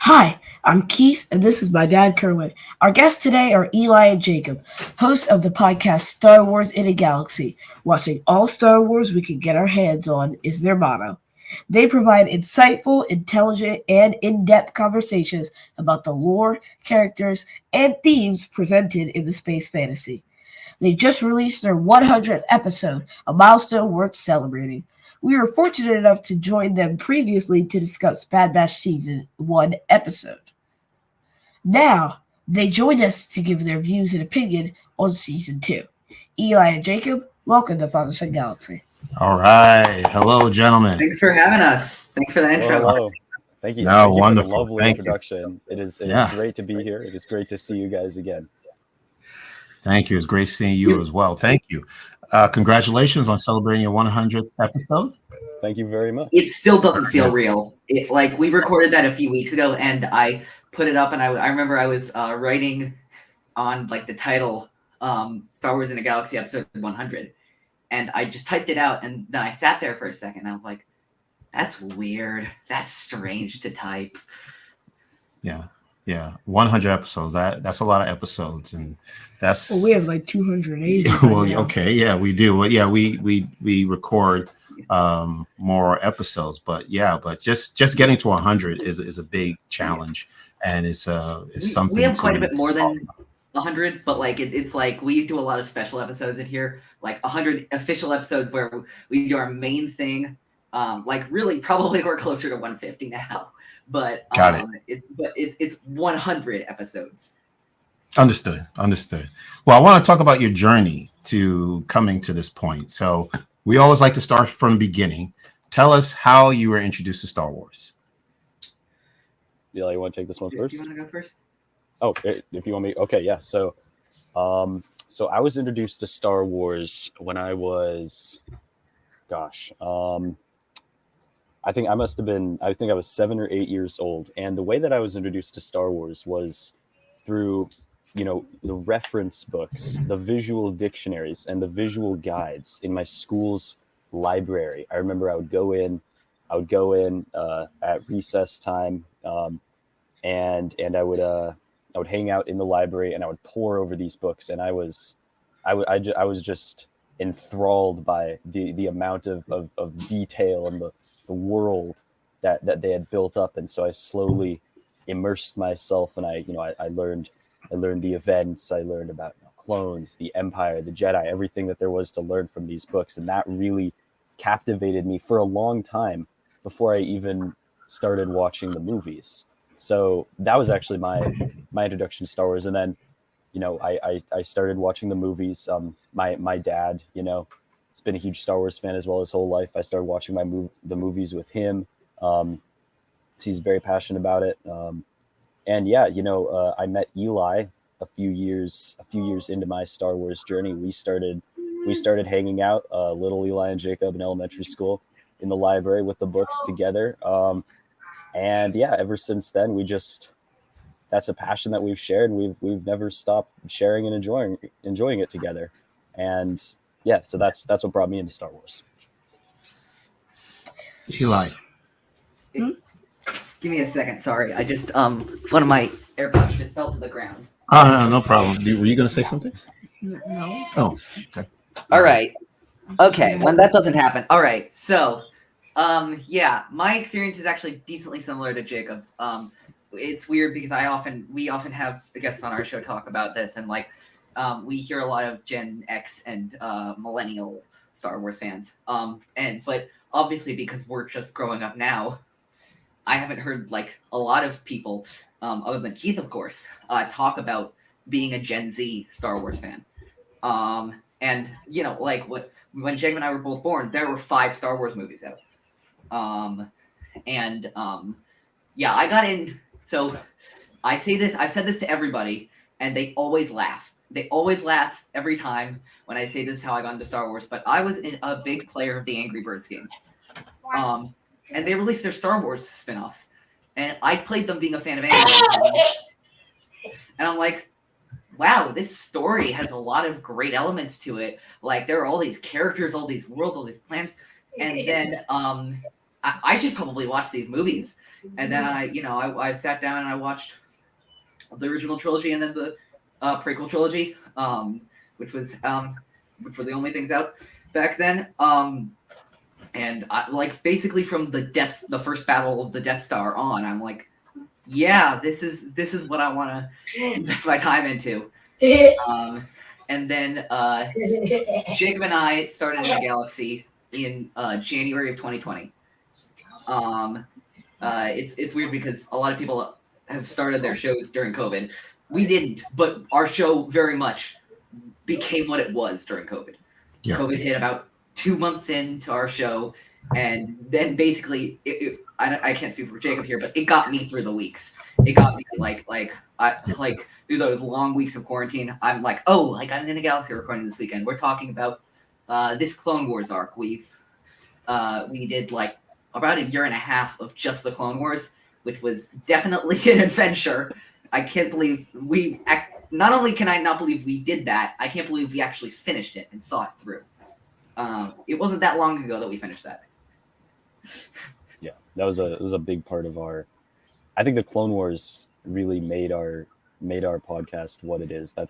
Hi, I'm Keith, and this is my dad, Kerwin. Our guests today are Eli and Jacob, hosts of the podcast Star Wars in a Galaxy. Watching all Star Wars we can get our hands on is their motto. They provide insightful, intelligent, and in depth conversations about the lore, characters, and themes presented in the space fantasy. They just released their 100th episode, a milestone worth celebrating. We were fortunate enough to join them previously to discuss Bad Batch Season 1 episode. Now, they join us to give their views and opinion on Season 2. Eli and Jacob, welcome to Father.Son.Galaxy. All right. Hello, gentlemen. Thanks for having us. Thanks for the intro. Hello. Thank you. No, Thank you wonderful. for the lovely Thank introduction. It is great to be here. It is great to see you guys again. Thank you. It's great seeing you as well. Thank you. Congratulations on celebrating your 100th episode. Thank you very much. It still doesn't feel real. We recorded that a few weeks ago, and I put it up, and I remember I was writing on the title, Star Wars in a Galaxy episode 100, and I just typed it out, and then I sat there for a second, and I'm like, that's weird. That's strange to type. Yeah. 100 episodes. That's a lot of episodes, and that's. Well, we have 280. Well, okay, yeah, we do. Well, yeah, we record more episodes, but just getting to 100 is a big challenge, and it's something. We have quite a bit more than 100, but it's we do a lot of special episodes in here, 100 official episodes where we do our main thing. Really, probably we're closer to 150 now, but it's 100 episodes. Understood. Well, I want to talk about your journey to coming to this point. So we always like to start from the beginning. Tell us how you were introduced to Star Wars. Yeah, you want to take this one first? You want to go first? Oh, if you want me. Okay, yeah. So I was introduced to Star Wars when I was, I think I was 7 or 8 years old. And the way that I was introduced to Star Wars was through, the reference books, the visual dictionaries, and the visual guides in my school's library. I remember I would go in at recess time, and I would hang out in the library, and I would pore over these books, and I was just enthralled by the amount of detail and the world that they had built up. And so I slowly immersed myself, and I learned the events. I learned about clones, the Empire, the Jedi, everything that there was to learn from these books. And that really captivated me for a long time before I even started watching the movies. So that was actually my introduction to Star Wars. And then, I started watching the movies. My dad, has been a huge Star Wars fan as well his whole life. I started watching the movies with him. He's very passionate about it. I met Eli a few years into my Star Wars journey. We started hanging out, little Eli and Jacob in elementary school, in the library with the books together. Ever since then, that's a passion that we've shared. We've never stopped sharing and enjoying it together. And yeah, so that's what brought me into Star Wars. Eli. Give me a second. Sorry, I just one of my AirPods just fell to the ground. No problem. Were you going to say something? No. Oh, okay. All right. Okay. When that doesn't happen. All right. So, my experience is actually decently similar to Jacob's. It's weird because we often have guests on our show talk about this, and we hear a lot of Gen X and millennial Star Wars fans. But obviously because we're just growing up now, I haven't heard a lot of people, other than Keith, of course, talk about being a Gen Z Star Wars fan. When Jacob and I were both born, there were 5 Star Wars movies out. I got in. So I've said this to everybody, and they always laugh. They always laugh every time when I say this is how I got into Star Wars. But I was a big player of the Angry Birds games. And they released their Star Wars spin-offs. And I played them being a fan of Angry Birds. And I'm like, wow, this story has a lot of great elements to it. There are all these characters, all these worlds, all these planets. And then I should probably watch these movies. And then I sat down and I watched the original trilogy and then the prequel trilogy, which were the only things out back then. And basically from the first battle of the Death Star on, I'm like, yeah, this is what I want to invest my time into. And then Jacob and I started in a galaxy in January of 2020. It's weird because a lot of people have started their shows during COVID. We didn't, but our show very much became what it was during COVID. Yeah. COVID hit about 2 months into our show, and then basically, I can't speak for Jacob here, but it got me through the weeks. It got me through those long weeks of quarantine. I'm like, oh, I got in a galaxy recording this weekend. We're talking about this Clone Wars arc. We did like about a year and a half of just the Clone Wars, which was definitely an adventure. I can't believe not only can I not believe we did that, I can't believe we actually finished it and saw it through. It wasn't that long ago that we finished that. Yeah, that was a big part of our. I think the Clone Wars really made our podcast what it is. I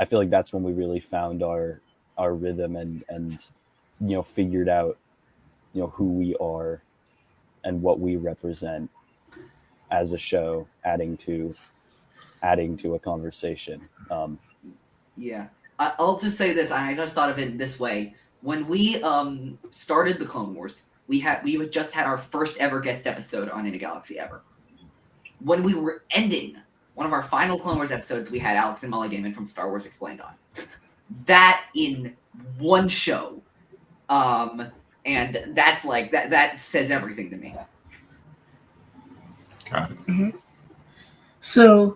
feel like that's when we really found our rhythm and figured out who we are and what we represent as a show, adding to a conversation. Yeah, I'll just say this. I just thought of it this way. When we started the Clone Wars, we had just had our first ever guest episode on In a Galaxy ever. When we were ending one of our final Clone Wars episodes, we had Alex and Molly Damon from Star Wars Explained on. That in one show. And that's like that says everything to me. Got it. Mm-hmm. So,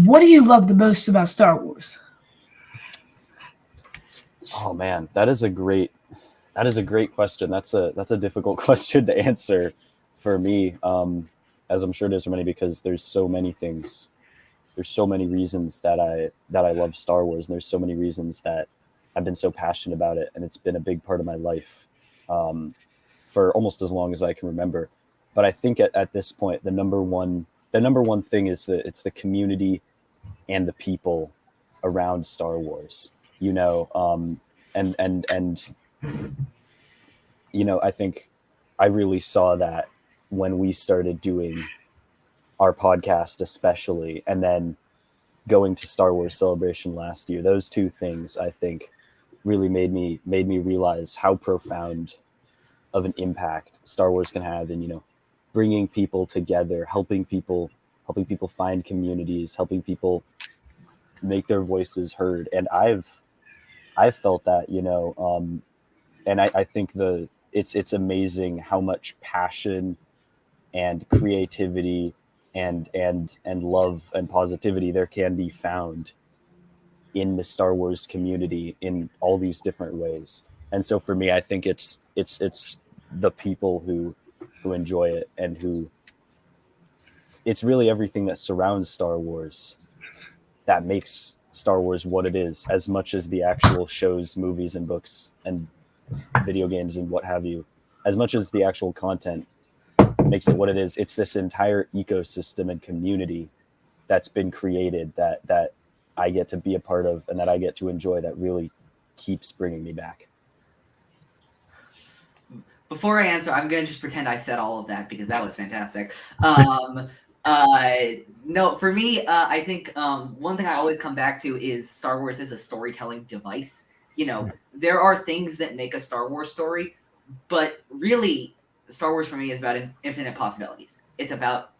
what do you love the most about Star Wars? Oh man, that is a great question. That's a difficult question to answer for me, as I'm sure it is for many, because there's so many things. There's so many reasons that I love Star Wars, and there's so many reasons that I've been so passionate about it, and it's been a big part of my life for almost as long as I can remember. But I think at this point, the number one thing is that it's the community and the people around Star Wars. And I think I really saw that when we started doing our podcast, especially, and then going to Star Wars Celebration last year. Those two things, I think, really made me realize how profound of an impact Star Wars can have in bringing people together, helping people find communities, helping people make their voices heard. And I've felt that, and I think it's amazing how much passion and creativity and love and positivity there can be found in the Star Wars community in all these different ways. And so for me, I think it's the people who enjoy it, and who it's really everything that surrounds Star Wars that makes Star Wars what it is, as much as the actual shows, movies, and books and video games and what have you, as much as the actual content makes it what it is. It's this entire ecosystem and community that's been created that I get to be a part of and that I get to enjoy, that really keeps bringing me back. Before I answer, I'm going to just pretend I said all of that because that was fantastic. No, for me, I think one thing I always come back to is Star Wars is a storytelling device. There are things that make a Star Wars story, but really, Star Wars for me is about infinite possibilities. It's about,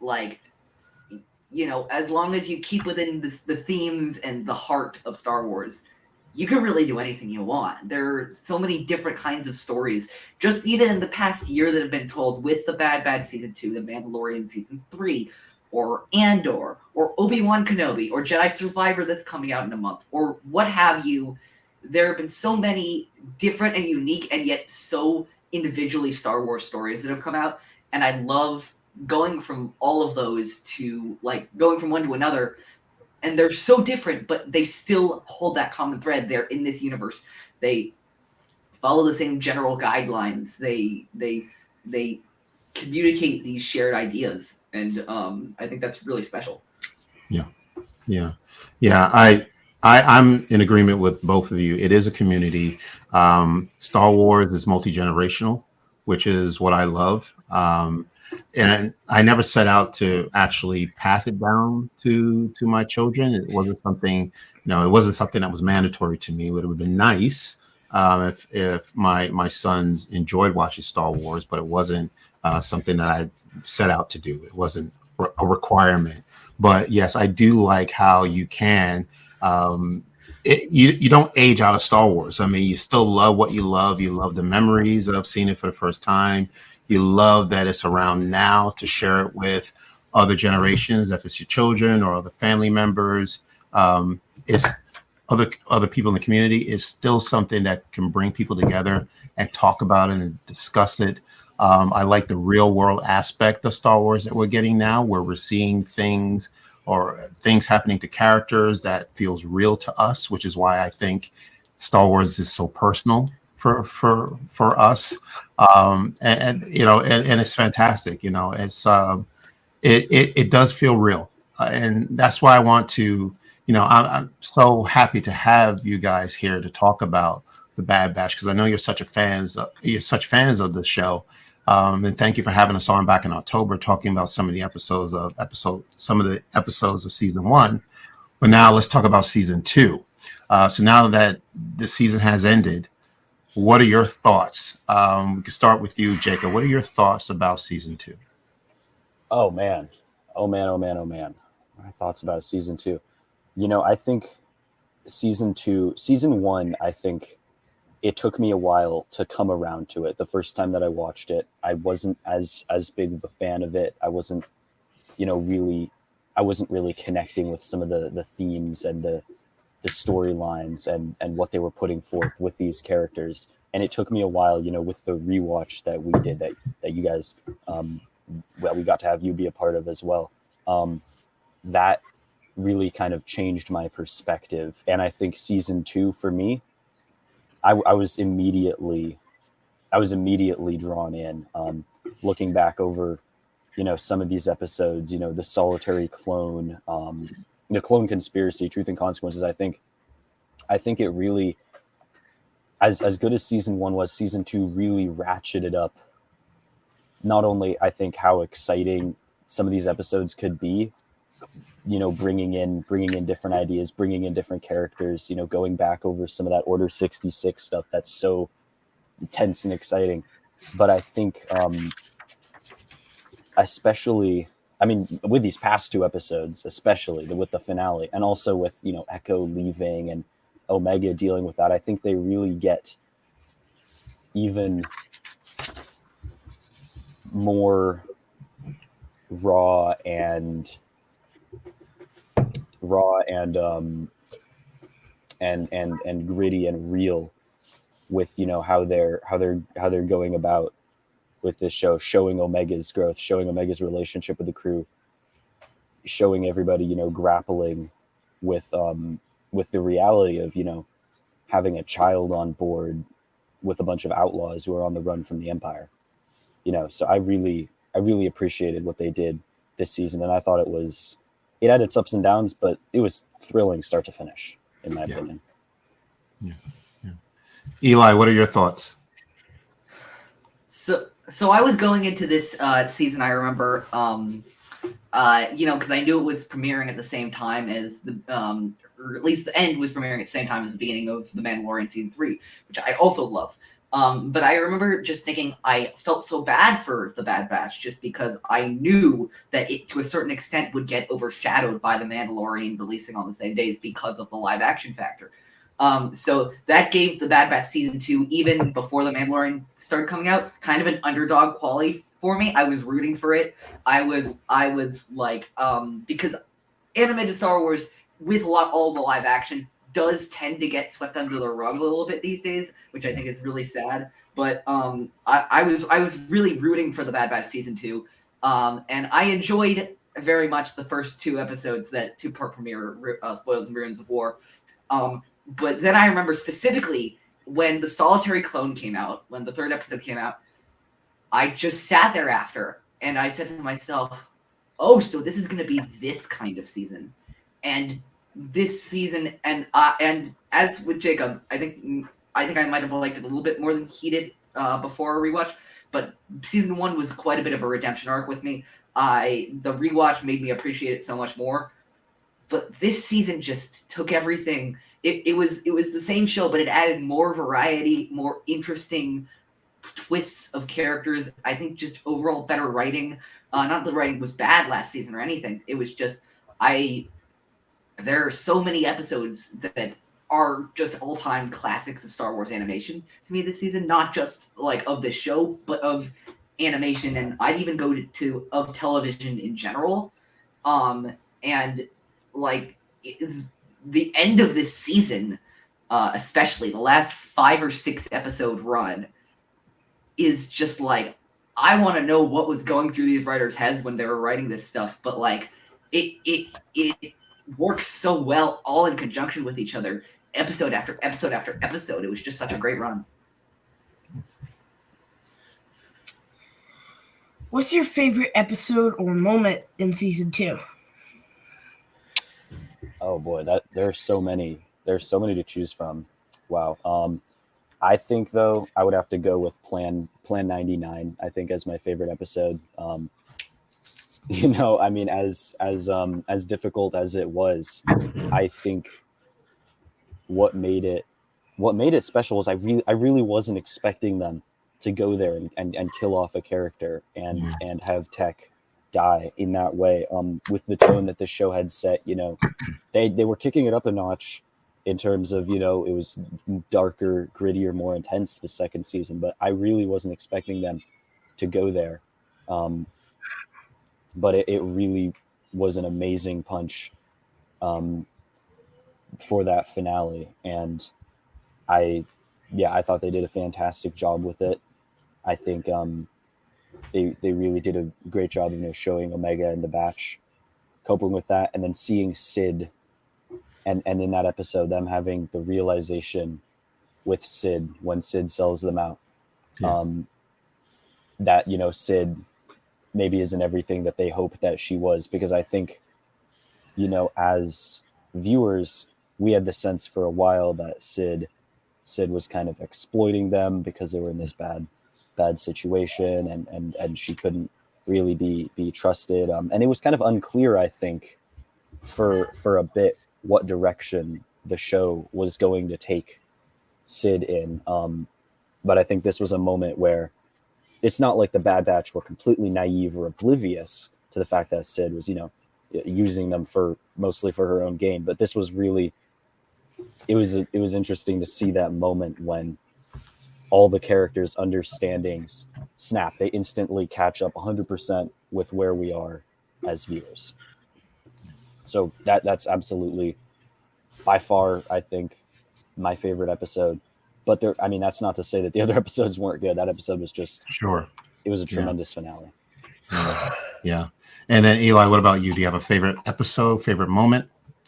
as long as you keep within the themes and the heart of Star Wars, you can really do anything you want. There are so many different kinds of stories, just even in the past year, that have been told with The Bad Batch Season 2, The Mandalorian Season 3, or Andor, or Obi-Wan Kenobi, or Jedi Survivor that's coming out in a month, or what have you. There have been so many different and unique and yet so individually Star Wars stories that have come out, and I love going from all of those to, going from one to another. And they're so different, but they still hold that common thread. They're in this universe. They follow the same general guidelines. They communicate these shared ideas, and I think that's really special. Yeah. Yeah. Yeah. I'm in agreement with both of you. It is a community. Star Wars is multi-generational, which is what I love. And I never set out to actually pass it down to my children. It wasn't something, it wasn't something that was mandatory to me. It would have been nice if my sons enjoyed watching Star Wars, but it wasn't something that I set out to do. It wasn't a requirement. But yes, I do like how you can. You don't age out of Star Wars. I mean, you still love what you love. You love the memories of seeing it for the first time. You love that it's around now to share it with other generations, if it's your children or other family members. It's other people in the community. Is still something that can bring people together and talk about it and discuss it. I like the real world aspect of Star Wars that we're getting now, where we're seeing things or things happening to characters that feels real to us, which is why I think Star Wars is so personal for us. And it's fantastic. It does feel real, and that's why I want to. I'm so happy to have you guys here to talk about the Bad Batch, because I know you're such fans of the show. And thank you for having us on back in October, talking about some of the episodes of season 1. But now let's talk about season 2. So now that the season has ended, what are your thoughts? We can start with you, Jacob. What are your thoughts about season 2? Oh man. Oh man, oh man, oh man. My thoughts about season 2. I think season 1, I think it took me a while to come around to it. The first time that I watched it, I wasn't as big of a fan of it. I wasn't really connecting with some of the themes and the storylines and what they were putting forth with these characters. And it took me a while, with the rewatch that we did, that you guys, we got to have you be a part of as well. That really kind of changed my perspective. And I think season 2 for me, I was immediately drawn in. Looking back over, some of these episodes, the solitary clone, the clone conspiracy, truth and consequences. I think it really, as good as season 1 was, season 2 really ratcheted up. Not only I think how exciting some of these episodes could be, bringing in different ideas, bringing in different characters, going back over some of that Order 66 stuff that's so tense and exciting. But I think, especially, with these past 2 episodes, especially with the finale, and also with, Echo leaving and Omega dealing with that, I think they really get even more raw and gritty and real with how they're going about with this show, showing Omega's growth, showing Omega's relationship with the crew, showing everybody grappling with the reality of having a child on board with a bunch of outlaws who are on the run from the Empire. So I really appreciated what they did this season, and I thought it had its ups and downs, but it was thrilling start to finish, in my opinion. Yeah. Eli, what are your thoughts? So I was going into this season, I remember, because I knew it was premiering at the same time as or at least the end was premiering at the same time as the beginning of The Mandalorian season 3, which I also love. But I remember just thinking I felt so bad for the Bad Batch just because I knew that it, to a certain extent, would get overshadowed by The Mandalorian releasing on the same days because of the live action factor. So that gave the Bad Batch season 2, even before The Mandalorian started coming out, kind of an underdog quality for me. I was rooting for it. I was like, because animated Star Wars with all the live action does tend to get swept under the rug a little bit these days, which I think is really sad. But I was really rooting for the Bad Batch season 2, and I enjoyed very much the first 2 episodes, that 2-part premiere, Spoils and Ruins of War. But then I remember specifically when the Solitary Clone came out, when the 3rd episode came out, I just sat there after, and I said to myself, "Oh, so this is going to be this kind of season," and this season, and as with Jacob, I think I might have liked it a little bit more than he did before a rewatch. But season 1 was quite a bit of a redemption arc with me. The rewatch made me appreciate it so much more. But this season just took everything. It was the same show, but it added more variety, more interesting twists of characters. I think just overall better writing. Not the writing was bad last season or anything. It was just there are so many episodes that are just all-time classics of Star Wars animation to me this season, not just like of the show, but of animation, and I'd even go to of television in general. And like the end of this season, especially the last 5 or 6 episode run, is just like, I want to know what was going through these writers' heads when they were writing this stuff, but like it works so well all in conjunction with each other, episode after episode after episode. It was just such a great run. What's your favorite episode or moment in season 2? Oh boy, there's so many. There's so many to choose from. Wow. I think though I would have to go with Plan 99. I think as my favorite episode. I mean, as difficult as it was, I think what made it special was I really wasn't expecting them to go there and kill off a character and have Tech die in that way. With the tone that the show had set, they were kicking it up a notch in terms of, it was darker, grittier, more intense the second season, but I really wasn't expecting them to go there. But it really was an amazing punch for that finale. And I thought they did a fantastic job with it. I think they really did a great job of showing Omega and the Batch coping with that, and then seeing Sid and in that episode them having the realization with Sid when Sid sells them out, that Sid maybe isn't everything that they hoped that she was, because I think as viewers we had the sense for a while that Sid was kind of exploiting them because they were in this bad situation, and she couldn't really be trusted, and it was kind of unclear, I think, for a bit what direction the show was going to take Sid in, but I think this was a moment where it's not like the Bad Batch were completely naive or oblivious to the fact that Sid was using them mostly for her own gain, but this was really it was interesting to see that moment when all the characters' understandings snap. They instantly catch up 100% with where we are as viewers. So that's absolutely, by far, I think, my favorite episode. But that's not to say that the other episodes weren't good. That episode was just it was a tremendous finale. Yeah. And then Eli, what about you? Do you have a favorite episode, favorite moment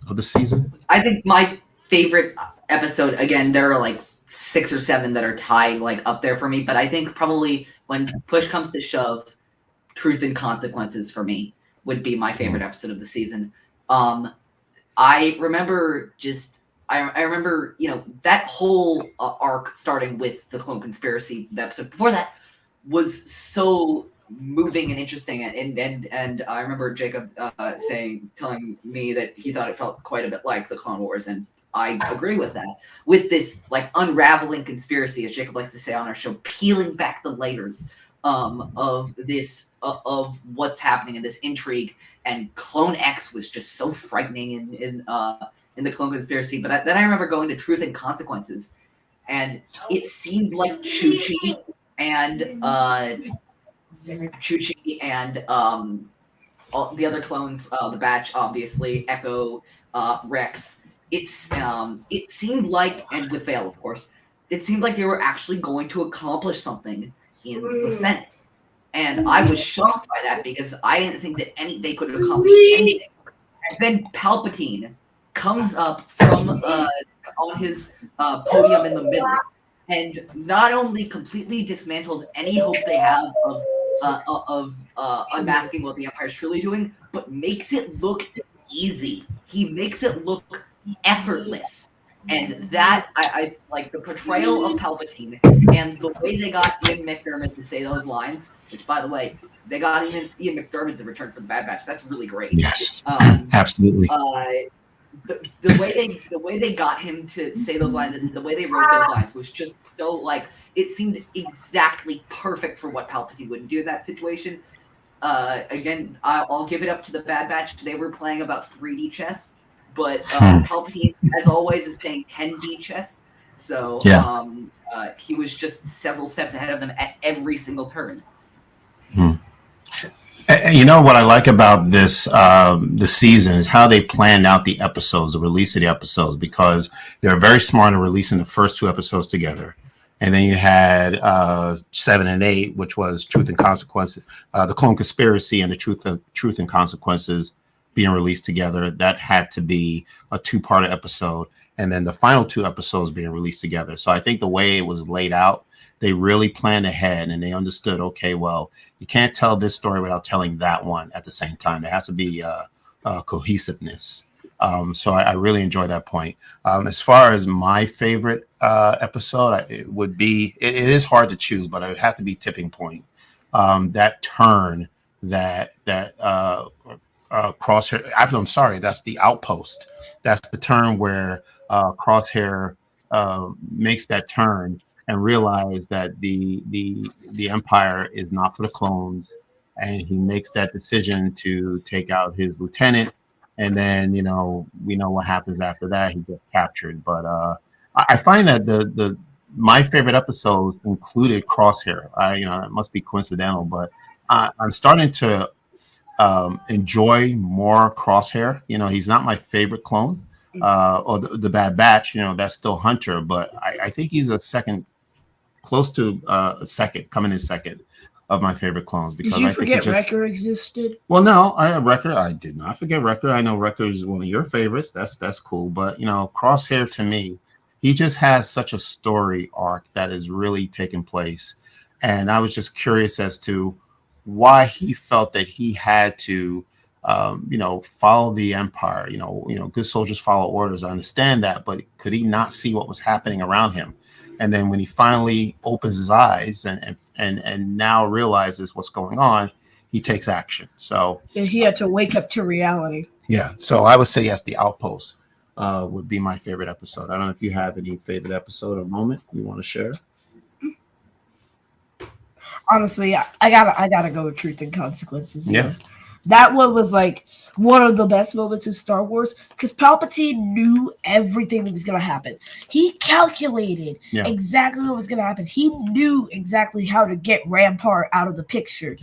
of the season? I think my favorite episode, again, there are like 6 or 7 that are tied like up there for me, but I think probably when push comes to shove, Truth and Consequences for me would be my favorite episode of the season. I remember I remember that whole arc starting with the Clone Conspiracy. The episode before that was so moving and interesting, and I remember Jacob telling me that he thought it felt quite a bit like the Clone Wars, and I agree with that. With this like unraveling conspiracy, as Jacob likes to say on our show, peeling back the layers of this of what's happening in this intrigue, and Clone X was just so frightening in the Clone Conspiracy. But then I remember going to Truth and Consequences, and it seemed like Chuchi and all the other clones, the Batch, obviously, Echo, Rex. It seemed like, and with Vale, of course, it seemed like they were actually going to accomplish something in the Senate. And I was shocked by that because I didn't think that they could accomplish anything. And then Palpatine comes up from on his podium in the middle and not only completely dismantles any hope they have of unmasking what the Empire's truly doing, but makes it look easy. He makes it look effortless. And that I like the portrayal of Palpatine and the way they got Ian McDermott to say those lines, which by the way, they got Ian McDermott to return for the Bad Batch. That's really great. Yes, absolutely. The way they got him to say those lines and the way they wrote those lines was just so like it seemed exactly perfect for what Palpatine would do in that situation. Again, I'll give it up to the Bad Batch. They were playing about 3D chess, but Palpatine, as always, is playing 10D chess. So he was just several steps ahead of them at every single turn. You know what I like about this season is how they planned out the episodes, the release of the episodes, because they're very smart in releasing the first 2 episodes together. And then you had 7 and 8, which was Truth and Consequences, the Clone Conspiracy and the Truth and Consequences being released together. That had to be a 2-part episode. And then the final 2 episodes being released together. So I think the way it was laid out, they really planned ahead and they understood, okay, well, you can't tell this story without telling that one at the same time. There has to be cohesiveness. So I really enjoy that point. As far as my favorite episode, it would be, it is hard to choose, but it would have to be Tipping Point. That turn that Crosshair, I'm sorry, that's the Outpost. That's the turn where Crosshair makes that turn and realize that the Empire is not for the clones, and he makes that decision to take out his lieutenant. And then we know what happens after that. He gets captured. But I find that the my favorite episodes included Crosshair. It must be coincidental, but I'm starting to enjoy more Crosshair. He's not my favorite clone. Or the Bad Batch. That's still Hunter, but I think he's a second. Close to a second, coming in second of my favorite clones. Because Did you I forget think Wrecker existed? Well, no, Wrecker. I did not forget Wrecker. I know Wrecker is one of your favorites. That's cool. But Crosshair to me, he just has such a story arc that is really taking place, and I was just curious as to why he felt that he had to, follow the Empire. Good soldiers follow orders. I understand that, but could he not see what was happening around him? And then when he finally opens his eyes and now realizes what's going on, he takes action. So he had to wake up to reality. Yeah. So I would say yes, the Outpost would be my favorite episode. I don't know if you have any favorite episode or moment you want to share. Honestly, I gotta go with Truth and Consequences. Yeah. That one was like one of the best moments in Star Wars because Palpatine knew everything that was going to happen. He calculated exactly what was going to happen. He knew exactly how to get Rampart out of the picture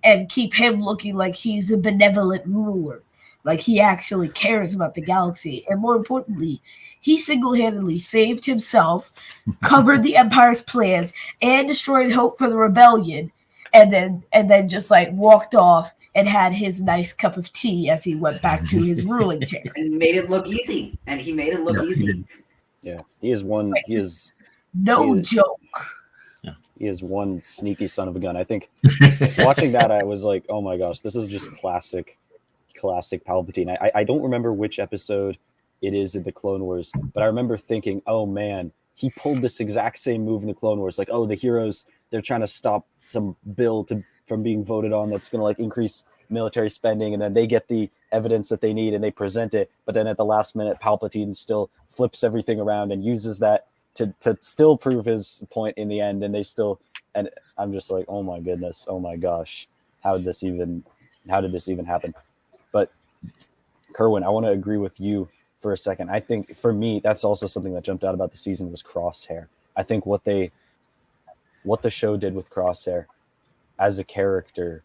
and keep him looking like he's a benevolent ruler. Like he actually cares about the galaxy. And more importantly, he single-handedly saved himself, covered the Empire's plans, and destroyed hope for the rebellion, and then just like walked off and had his nice cup of tea as he went back to his ruling chair. And made it look easy. And he made it look easy. Yeah. He is one joke. Yeah. He is one sneaky son of a gun. I think watching that, I was like, oh my gosh, this is just classic Palpatine. I don't remember which episode it is in the Clone Wars, but I remember thinking, oh man, he pulled this exact same move in the Clone Wars. Like, oh, the heroes, they're trying to stop some bill from being voted on that's going to like increase military spending, and then they get the evidence that they need and they present it, but then at the last minute Palpatine still flips everything around and uses that to still prove his point in the end, and I'm just like, oh my goodness, oh my gosh, how did this even happen? But Kerwin, I want to agree with you for a second. I think for me, that's also something that jumped out about the season was Crosshair. I think what the show did with Crosshair as a character,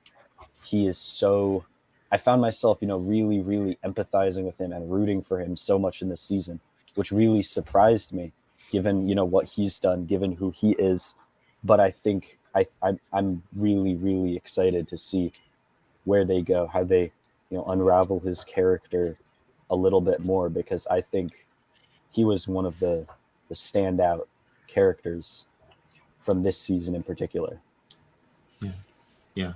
he is so, I found myself, really, really empathizing with him and rooting for him so much in this season, which really surprised me, given, what he's done, given who he is. But I think I'm really, really excited to see where they go, how they, unravel his character a little bit more, because I think he was one of the standout characters from this season in particular. Yeah.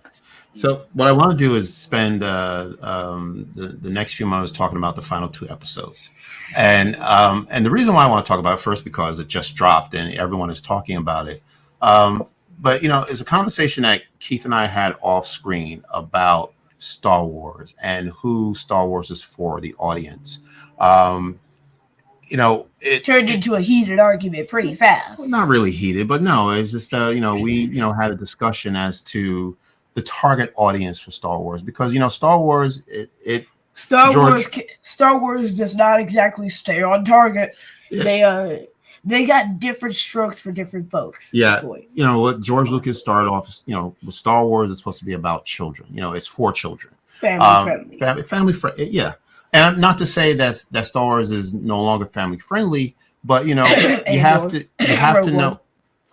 So what I want to do is spend the next few moments talking about the final 2 episodes, and the reason why I want to talk about it first because it just dropped and everyone is talking about it. But it's a conversation that Keith and I had off screen about Star Wars and who Star Wars is for the audience. It Turned into a heated argument pretty fast. Well, not really heated, but no, it's just we had a discussion as to the target audience for Star Wars because Star Wars Star Wars does not exactly stay on target. Yeah. They got different strokes for different folks. Yeah, what George Lucas started off, with Star Wars is supposed to be about children. It's for children, family friendly, family friendly. Yeah, and not to say that Star Wars is no longer family friendly, but you have to know.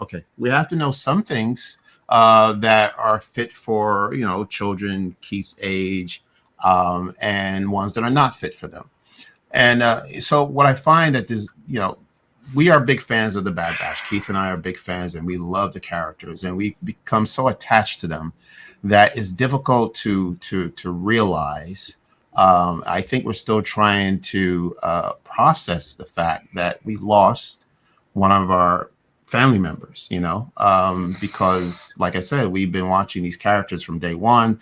Okay, we have to know some things that are fit for children Keith's age, and ones that are not fit for them. And so what I find that this, we are big fans of the Bad Batch. Keith and I are big fans, and we love the characters, and we become so attached to them that it's difficult to realize. I think we're still trying to process the fact that we lost one of our family members, because, like I said, we've been watching these characters from day one.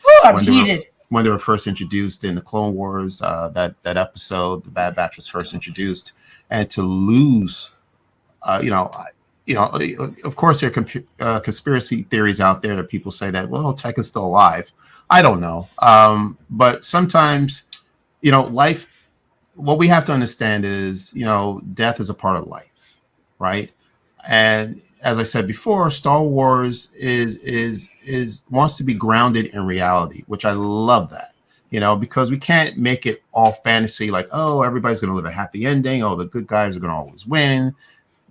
When they were first introduced in the Clone Wars, that episode, the Bad Batch was first introduced, and to lose, of course, there are conspiracy theories out there that people say that, well, Tech is still alive. I don't know, but sometimes, life. What we have to understand is, death is a part of life, right? And as I said before, Star Wars is wants to be grounded in reality, which I love that, because we can't make it all fantasy like, oh, everybody's going to live a happy ending. Oh, the good guys are going to always win.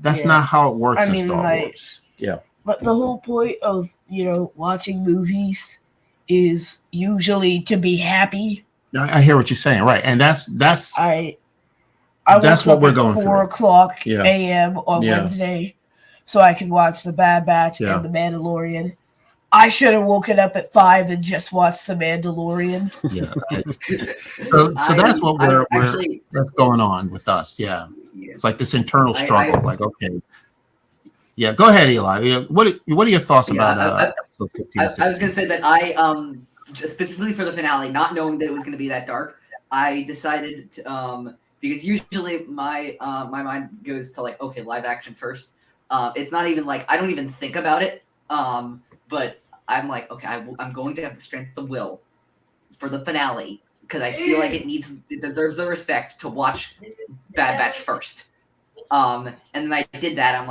That's not how it works in Star Wars. Yeah. But the whole point of, watching movies is usually to be happy. I hear what you're saying. Right. And that's that's what we're going through. 4:00 a.m. on Wednesday, so I can watch the Bad Batch and the Mandalorian. I should have woken up at 5 and just watched the Mandalorian. Yeah. So that's what that's going on with us. Yeah. It's like this internal struggle. Okay. Yeah. Go ahead, Eli. What are your thoughts about episodes 15 and 16? I was going to say that I specifically for the finale, not knowing that it was going to be that dark, I decided to, because usually my mind goes to live action first. It's not even I don't even think about it. But I'm okay, I'm going to have the strength of will for the finale because I feel like it deserves the respect to watch Bad Batch first. And then I did that.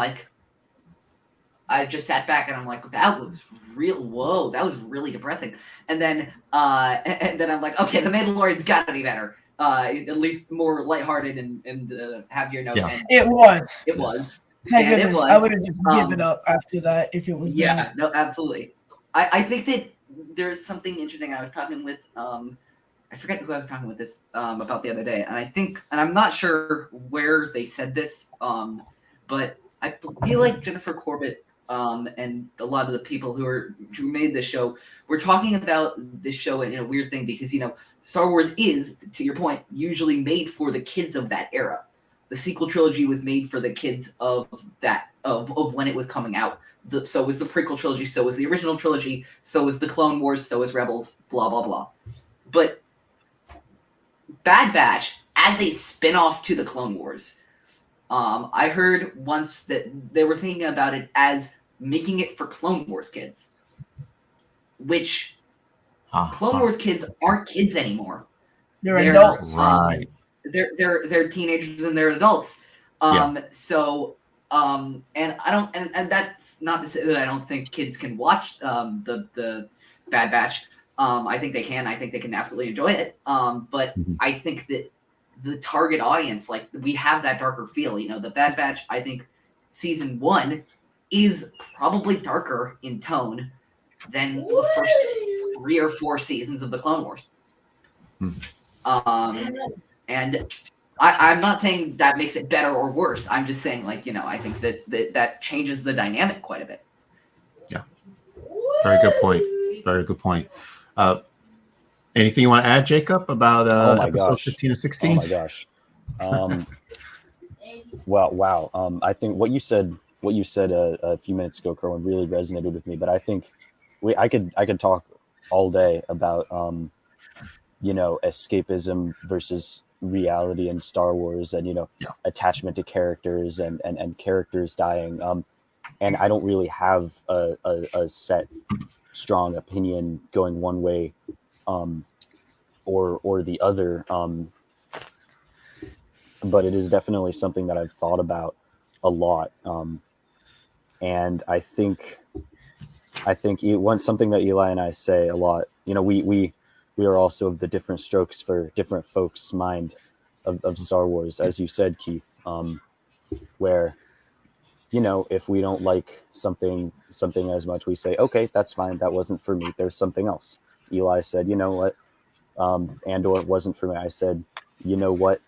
I just sat back and I'm that was real. Whoa, that was really depressing. And then I'm okay, the Mandalorian's got to be better. At least more lighthearted and happier note. Yeah. It was. It was. Thank goodness. I would have just given up after that if it was bad. No, absolutely. I think that there's something interesting. I was talking with I forget who I was talking with this about the other day, and I'm not sure where they said this, but I feel like Jennifer Corbett and a lot of the people who made this show were talking about this show in a weird thing because Star Wars is, to your point, usually made for the kids of that era. The sequel trilogy was made for the kids of when it was coming out. So was the prequel trilogy, so was the original trilogy, so was the Clone Wars, so was Rebels, blah, blah, blah. But Bad Batch, as a spin-off to the Clone Wars, I heard once that they were thinking about it as making it for Clone Wars kids, which Clone Wars kids aren't kids anymore. They're adults. Right. They're teenagers and they're adults. So and I don't and that's not to say that I don't think kids can watch the Bad Batch. I think they can. I think they can absolutely enjoy it. But I think that the target audience, we have that darker feel. The Bad Batch, I think season 1 is probably darker in tone than the first 3 or 4 seasons of the Clone Wars. And I'm not saying that makes it better or worse. I'm just saying, like, I think that changes the dynamic quite a bit. Yeah. Very good point. Very good point. Anything you want to add, Jacob, about Oh my episodes gosh. 15 and 16? Oh my gosh. Well, wow. I think what you said a few minutes ago, Kerwin, really resonated with me. But I think I could talk all day about escapism versus reality in Star Wars, and Yeah. attachment to characters and characters dying. And I don't really have a set strong opinion going one way or the other. But it is definitely something that I've thought about a lot. And I think something that Eli and I say a lot. We are also of the different strokes for different folks' mind of Star Wars, as you said, Keith. Where if we don't like something as much, we say, okay, that's fine. That wasn't for me. There's something else. Eli said, you know what, Andor wasn't for me. I said, you know what,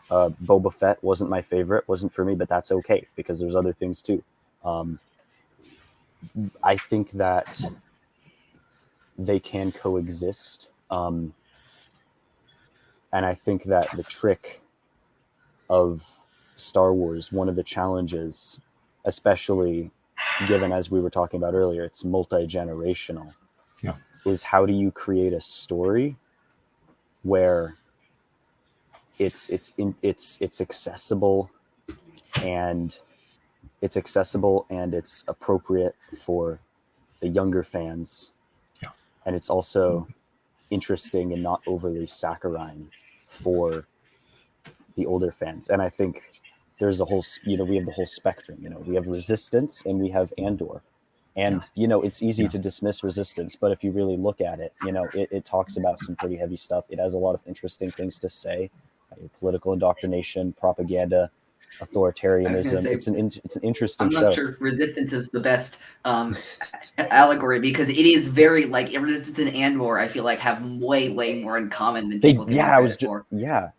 Boba Fett wasn't my favorite, wasn't for me, but that's okay because there's other things too. I think that they can coexist. And I think that the trick of Star Wars, one of the challenges, especially given, as we were talking about earlier, it's multi-generational, Yeah. is how do you create a story where it's accessible and it's appropriate for the younger fans. Yeah. And it's also interesting and not overly saccharine for the older fans. And I think there's a whole, we have the whole spectrum. We have Resistance and we have Andor. And, it's easy to dismiss Resistance, but if you really look at it, it talks about some pretty heavy stuff. It has a lot of interesting things to say, political indoctrination, propaganda, authoritarianism. Say, it's an interesting I'm show. not sure Resistance is the best allegory because it is very like Resistance and Andor. I feel like have way more in common than people give credit for.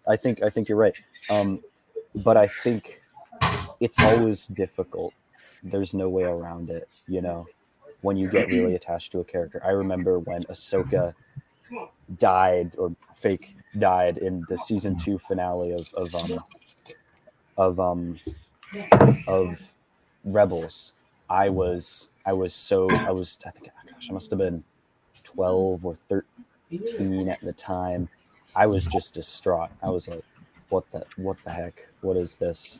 I think you're right. But I think it's always difficult. There's no way around it, when you get really attached to a character. I remember when Ahsoka died or fake died in the season 2 finale of Rebels. I think, I must have been 12 or 13 at the time. I was just distraught. I was like, what the heck? What is this?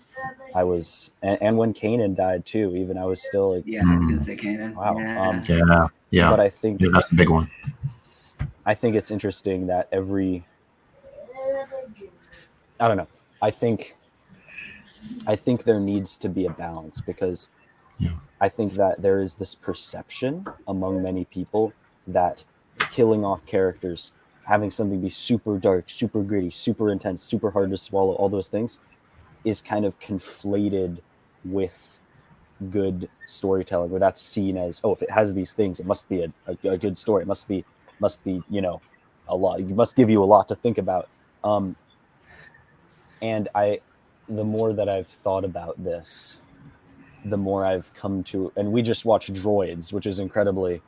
And when Kanan died too, even I was still like, I was gonna say Kanan. Wow. Yeah. But I think that's a big one. I think it's interesting that I don't know. I think there needs to be a balance because I think that there is this perception among many people that killing off characters, having something be super dark, super gritty, super intense, super hard to swallow, all those things is kind of conflated with good storytelling, where that's seen as, oh, if it has these things, it must be a good story. It must be a lot. It must give you a lot to think about. And the more that I've thought about this, the more I've come to, and we just watched Droids, which is incredibly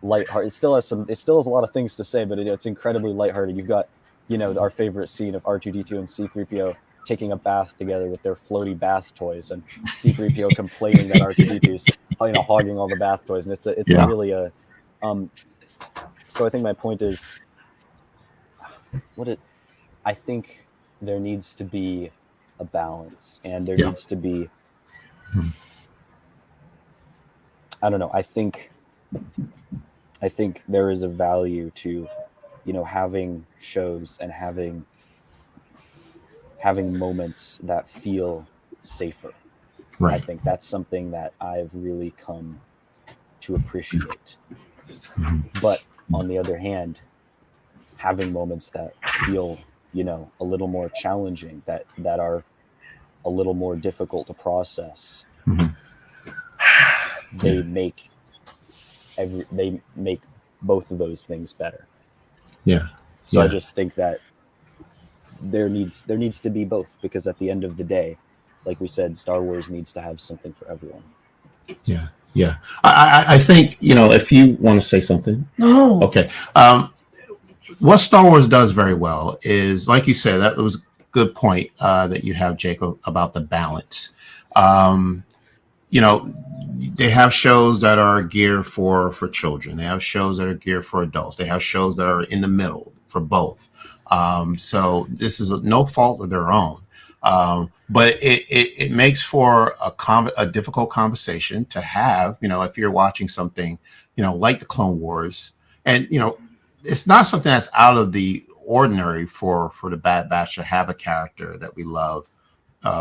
lighthearted. It still has a lot of things to say, but it's incredibly lighthearted. You've got, our favorite scene of R2-D2 and C-3PO taking a bath together with their floaty bath toys, and C-3PO complaining that R2-D2 is, hogging all the bath toys, and it's really a. So I think my point is, I think there needs to be a balance, and there needs to be. I don't know. I think there is a value to, having shows and having moments that feel safer. Right. I think that's something that I've really come to appreciate. But on the other hand, having moments that feel, a little more challenging, that are a little more difficult to process, they make both of those things better. Yeah. So I just think that there needs to be both, because at the end of the day, like we said, Star Wars needs to have something for everyone. Yeah, yeah. I think, if you want to say something. No. Okay. What Star Wars does very well is, like you said, that was a good point that you have, Jacob, about the balance. They have shows that are geared for children. They have shows that are geared for adults. They have shows that are in the middle for both. So this is no fault of their own. But it makes for a difficult conversation to have, if you're watching something, like the Clone Wars. And, it's not something that's out of the ordinary for the Bad Batch to have a character that we love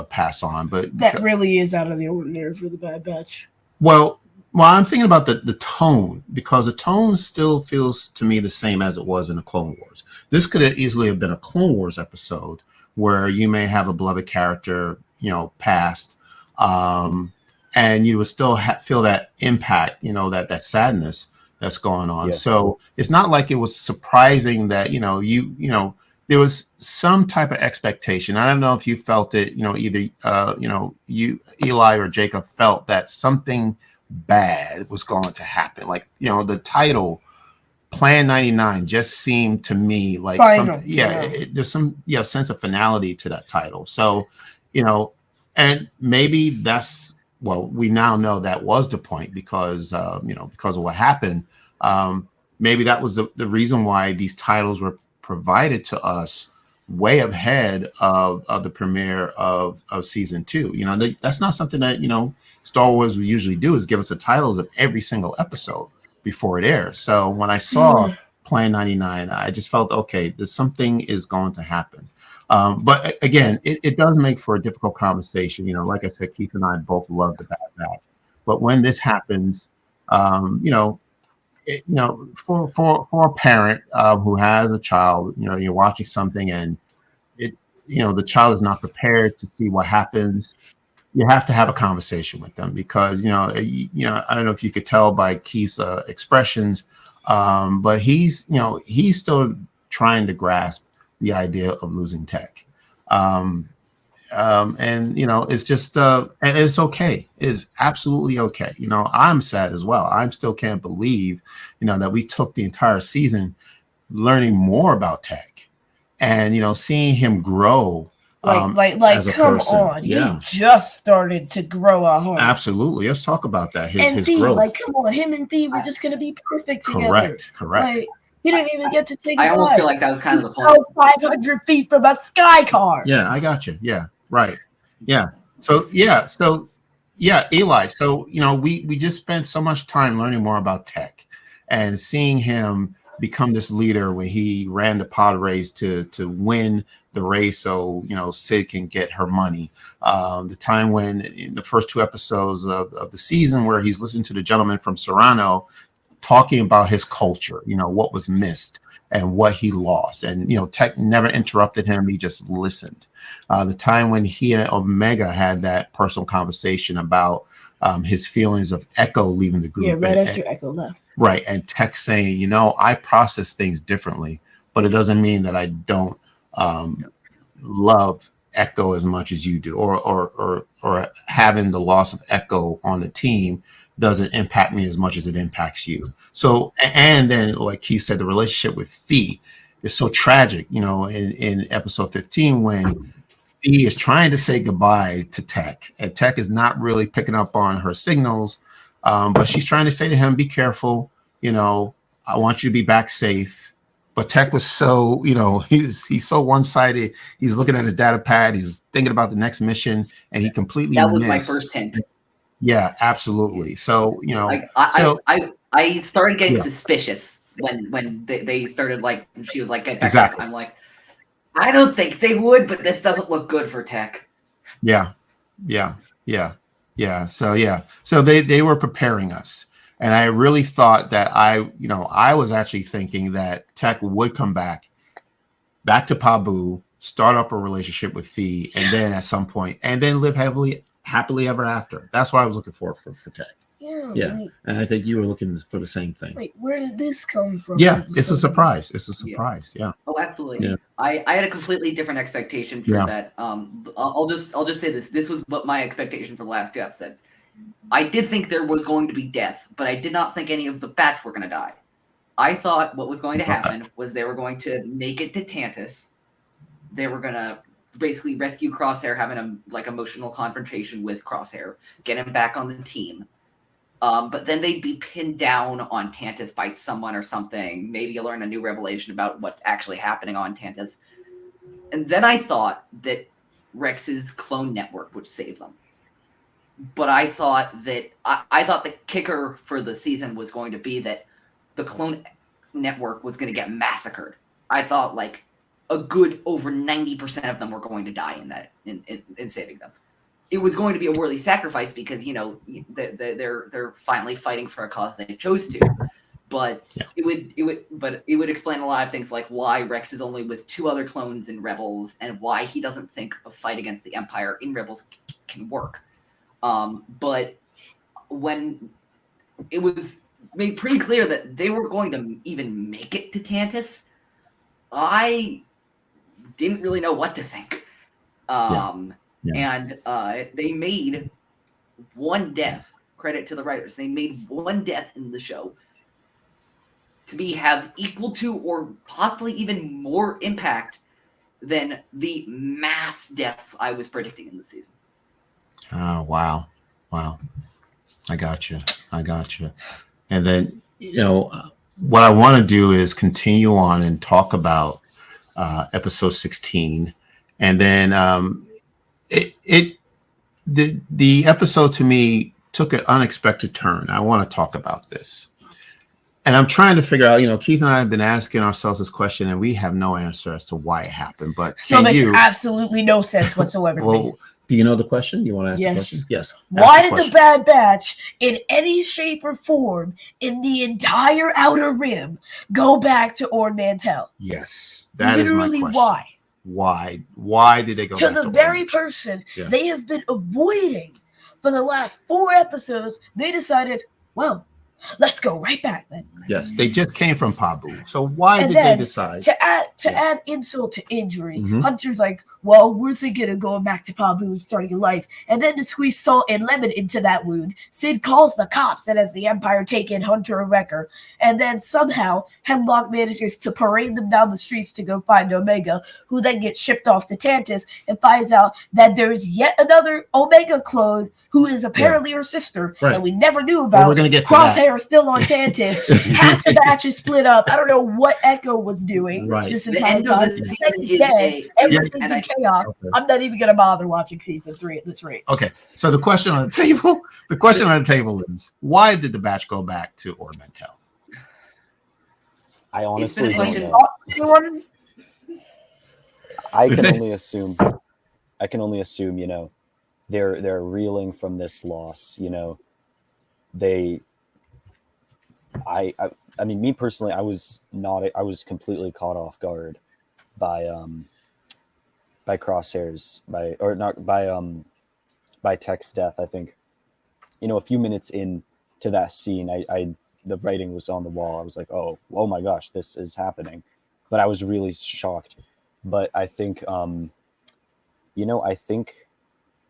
pass on. But that really is out of the ordinary for the Bad Batch. Well, I'm thinking about the tone, because the tone still feels to me the same as it was in the Clone Wars. This could have easily have been a Clone Wars episode where you may have a beloved character, passed, and you would still feel that impact, that sadness that's going on. Yeah. So it's not like it was surprising that, there was some type of expectation. I don't know if you felt it, either, you, Eli, or Jacob felt that something bad was going to happen. Like, the title Plan 99 just seemed to me like there's some sense of finality to that title. So, and maybe that's, we now know that was the point because of what happened. Maybe that was the reason why these titles were provided to us way ahead of the premiere of season 2. That's not something that, Star Wars would usually do, is give us the titles of every single episode before it airs. So when I saw Plan 99, I just felt, okay, there's something is going to happen. But again, it does make for a difficult conversation. Like I said, Keith and I both love the Bad Batch. But when this happens, for a parent who has a child, you're watching something and the child is not prepared to see what happens. You have to have a conversation with them because, I don't know if you could tell by Keith's expressions, but he's still trying to grasp the idea of losing Tech. And it's just, and it's okay. It's absolutely okay. I'm sad as well. I still can't believe, that we took the entire season learning more about Tech and, seeing him grow. Like come person. On. Yeah. He just started to grow a heart. Absolutely. Let's talk about that. His growth. Like, come on, him and Thee were just going to be perfect together. Correct. Like, he didn't even get to take. I almost feel like that was kind of the point. 500 feet from a sky car. Yeah, I got you. Yeah, right. Yeah. So Eli. So we just spent so much time learning more about Tech and seeing him become this leader when he ran the pod race to win the race, so Sid can get her money. The time when in the first 2 episodes of the season where he's listening to the gentleman from Serrano talking about his culture, what was missed and what he lost, and Tech never interrupted him; he just listened. The time when he and Omega had that personal conversation about his feelings of Echo leaving the group. Yeah, right after Echo left. Right, and Tech saying, I process things differently, but it doesn't mean that I don't love Echo as much as you do, or having the loss of Echo on the team doesn't impact me as much as it impacts you. So, and then like he said, the relationship with Fee is so tragic, in episode 15 when Fee is trying to say goodbye to Tech, and Tech is not really picking up on her signals, but she's trying to say to him, be careful, I want you to be back safe. But Tech was so, he's so one-sided. He's looking at his data pad. He's thinking about the next mission, and he completely That was my first hint. Yeah, absolutely. So, I started getting suspicious when they started, like, she was like, exactly. I'm like, I don't think they would, but this doesn't look good for Tech. Yeah. So they were preparing us. And I really thought that I was actually thinking that Tech would come back to Pabu, start up a relationship with Fee, and then at some point, and then live happily ever after. That's what I was looking for Tech. Yeah, and I think you were looking for the same thing. Wait, where did this come from? Yeah, it's a surprise. It's a surprise. Yeah. Oh, absolutely. Yeah. I had a completely different expectation for that. I'll just say this. This was what my expectation for the last 2 episodes. I did think there was going to be death, but I did not think any of the bats were going to die. I thought what was going to happen was they were going to make it to Tantus. They were going to basically rescue Crosshair, having a emotional confrontation with Crosshair, get him back on the team. But then they'd be pinned down on Tantus by someone or something. Maybe you'll learn a new revelation about what's actually happening on Tantus. And then I thought that Rex's clone network would save them. But I thought that I thought the kicker for the season was going to be that the clone network was going to get massacred. I thought like a good over 90% of them were going to die in saving them. It was going to be a worthy sacrifice because they're finally fighting for a cause they chose to, but it would explain a lot of things like why Rex is only with 2 other clones in Rebels and why he doesn't think a fight against the Empire in Rebels can work. But when it was made pretty clear that they were going to even make it to Tantus, I didn't really know what to think. And they made one death, credit to the writers, they made one death in the show to have equal to or possibly even more impact than the mass deaths I was predicting in the season. Oh, wow. I got you. And then, what I want to do is continue on and talk about episode 16. And then the episode to me took an unexpected turn. I want to talk about this. And I'm trying to figure out, Keith and I have been asking ourselves this question and we have no answer as to why it happened. But still makes absolutely no sense whatsoever. Well, do you know the question? You want to ask the question? Yes. Why did the Bad Batch, in any shape or form, in the entire Outer Rim, go back to Ord Mantell? Yes, that literally is my question. Why? Why did they go back to the very person they have been avoiding for the last 4 episodes? They decided, well, let's go right back then. Yes, they just came from Pabu. So why did they decide to add insult to injury? Hunter's like, well, we're thinking of going back to Pabu and starting a life. And then to squeeze salt and lemon into that wound, Sid calls the cops and has the Empire take in Hunter and Wrecker. And then somehow Hemlock manages to parade them down the streets to go find Omega, who then gets shipped off to Tantus and finds out that there's yet another Omega clone who is apparently her sister that we never knew about. Well, we're gonna get to Crosshair is still on Tantus. Half the batch is split up. I don't know what Echo was doing this entire time. Everything's in chaos. Okay. I'm not even going to bother watching season 3 at this rate. Okay, so the question on the table is, why did the batch go back to Ord Mantell? I honestly don't know. I can only assume. They're reeling from this loss. I mean, me personally, I was completely caught off guard by Crosshair's by Tech's death. I think, a few minutes into that scene, the writing was on the wall. I was like, oh my gosh, this is happening. But I was really shocked. But I think, I think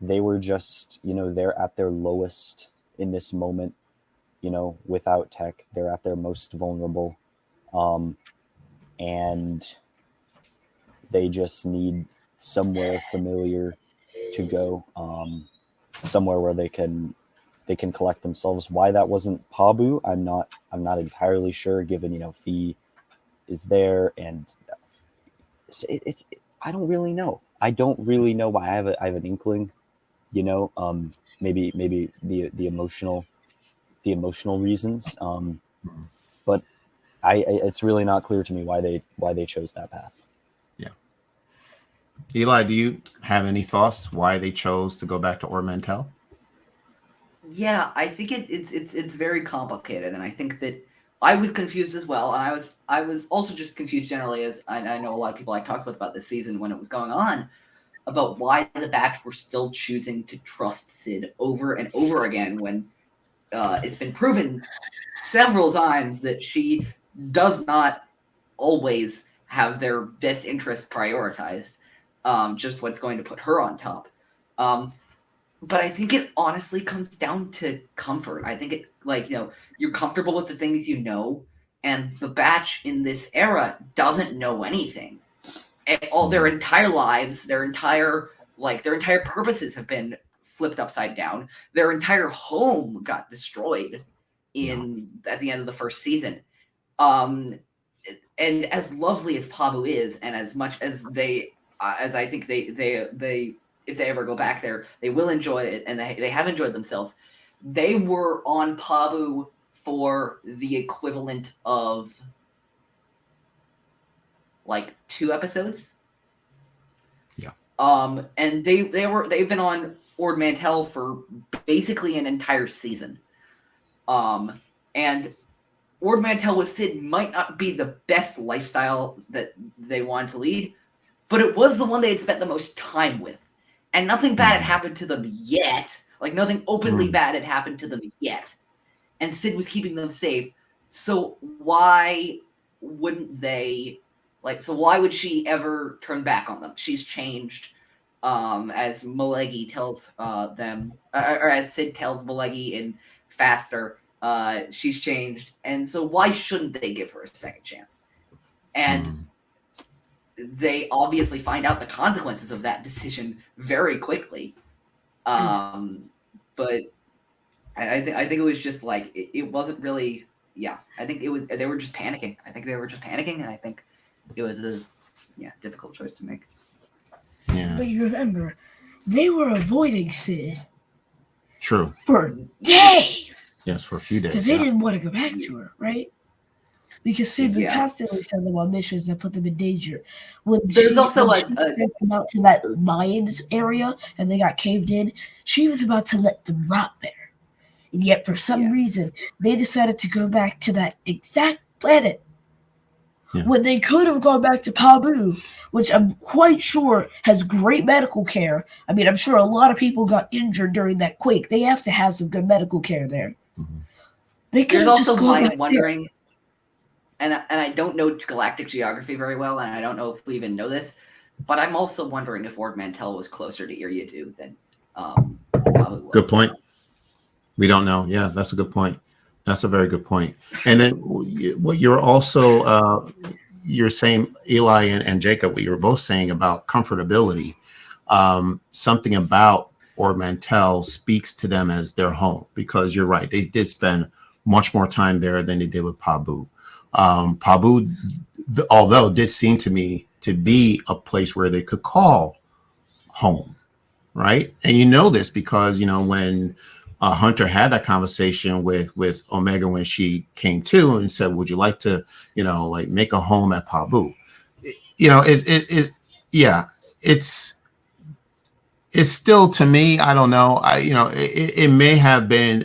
they were just, they're at their lowest in this moment. Without Tech, they're at their most vulnerable, and they just need somewhere familiar to go, somewhere where they can collect themselves. Why that wasn't Pabu, I'm not entirely sure. Given Fee is there, and it's I don't really know. I don't really know why. I have an inkling, maybe the emotional reasons, but it's really not clear to me why they chose that path. Yeah. Eli, do you have any thoughts why they chose to go back to Ord Mantell? Yeah, I think it's very complicated, and I think that I was confused as well, and I was also just confused generally, as I know a lot of people I talked with about this season when it was going on, about why the Batch were still choosing to trust Sid over and over again when it's been proven several times that she does not always have their best interest prioritized, just what's going to put her on top. But I think it honestly comes down to comfort. I think it, like, you're comfortable with the things you know, and the Batch in this era doesn't know anything. And all their entire lives, their entire purposes have been flipped upside down. Their entire home got destroyed at the end of the first season. And as lovely as Pabu is, and as much as as I think they if they ever go back there, they will enjoy it, and they have enjoyed themselves. They were on Pabu for the equivalent of like 2 episodes. Yeah. And they've been on Ord Mantell for basically an entire season. And Ord Mantell with Sid might not be the best lifestyle that they wanted to lead, but it was the one they had spent the most time with. And nothing bad had happened to them yet. Like, nothing openly bad had happened to them yet. And Sid was keeping them safe. So why wouldn't they... so why would she ever turn back on them? She's changed, as Malegi tells them, or as Sid tells Malegi in Faster, she's changed. And so why shouldn't they give her a second chance? And they obviously find out the consequences of that decision very quickly. But I think it was just like, it wasn't really, I think they were just panicking. And I think it was a difficult choice to make. Yeah. But you remember, they were avoiding Sid. True. For days. Yes, for a few days. Because they didn't want to go back to her, right? Because Sid would constantly send them on missions that put them in danger. There's also she sent them out to that mines area and they got caved in, she was about to let them rot there. And yet, for some reason, they decided to go back to that exact planet. When they could have gone back to Pabu, which I'm quite sure has great medical care. I mean, I'm sure a lot of people got injured during that quake. They have to have some good medical care there. They could have just gone back wondering, and I don't know galactic geography very well, and I don't know if we even know this, but I'm also wondering if Ord Mantell was closer to Iriadu than Pabu was. Good point. We don't know. Yeah, that's a good point. That's a very good point. And then what you're also you're saying, Eli and Jacob, what you were both saying about comfortability. Something about Ord Mantell speaks to them as their home, because you're right. They did spend much more time there than they did with Pabu. Pabu, although did seem to me to be a place where they could call home, right? And you know this because, when Hunter had that conversation with Omega when she came to and said, would you like to, make a home at Pabu? It's still, to me, I don't know. It may have been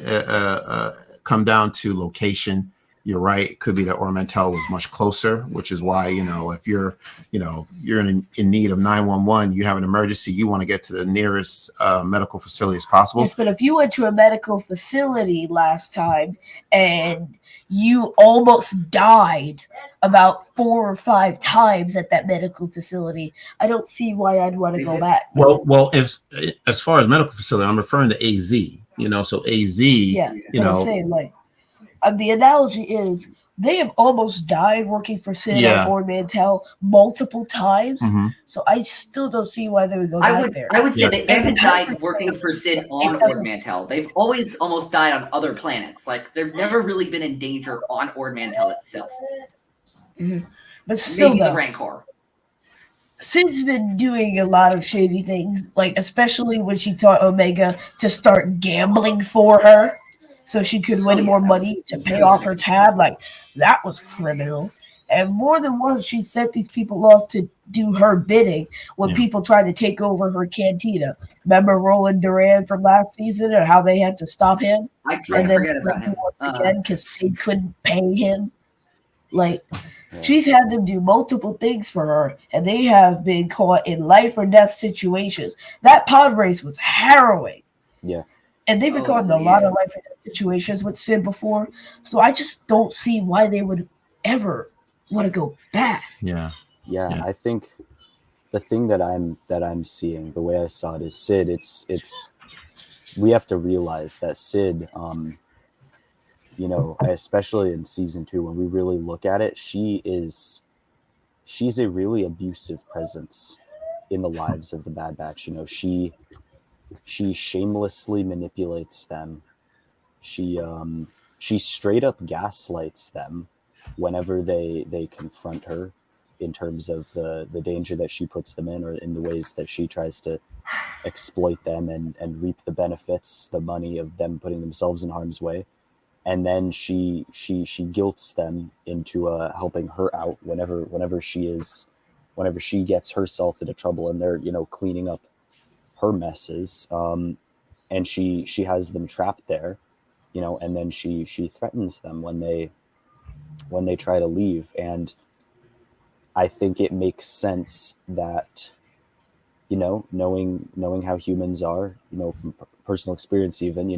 come down to location. You're right. It could be that Ord Mantell was much closer, which is why, if you're in need of 911, you have an emergency, you want to get to the nearest medical facility as possible. Yes, but if you went to a medical facility last time and you almost died about 4 or 5 times at that medical facility, I don't see why I'd want to go back. Well, as far as medical facility, I'm referring to AZ. So AZ. Yeah, I'm saying, the analogy is they have almost died working for Sid on Ord Mantell multiple times. So I still don't see why they would go back there. I would say they haven't died working for Sid on Ord Mantell. They've always almost died on other planets. They've never really been in danger on Ord Mantell itself. But still, maybe the Rancor. Sid's been doing a lot of shady things, especially when she taught Omega to start gambling for her so she could win more money to pay off her tab. That was criminal. And more than once, she sent these people off to do her bidding when people tried to take over her cantina. Remember Roland Duran from last season and how they had to stop him? I try to forget about him. Once again, because they couldn't pay him. She's had them do multiple things for her, and they have been caught in life or death situations. That pod race was harrowing. Yeah. and they've been caught in a lot of life and death situations with Sid before. So I just don't see why they would ever want to go back. Yeah. Yeah, I think the thing that I'm seeing, the way I saw it, is Sid. It's we have to realize that Sid, especially in season 2, when we really look at it, she's a really abusive presence in the lives of the Bad Batch. She shamelessly manipulates them. She straight up gaslights them whenever they confront her in terms of the danger that she puts them in, or in the ways that she tries to exploit them and reap the benefits, the money of them putting themselves in harm's way. And then she guilts them into helping her out whenever she gets herself into trouble, and they're cleaning up her messes, and she has them trapped there, and then she threatens them when they try to leave. And I think it makes sense that knowing how humans are, from personal experience, even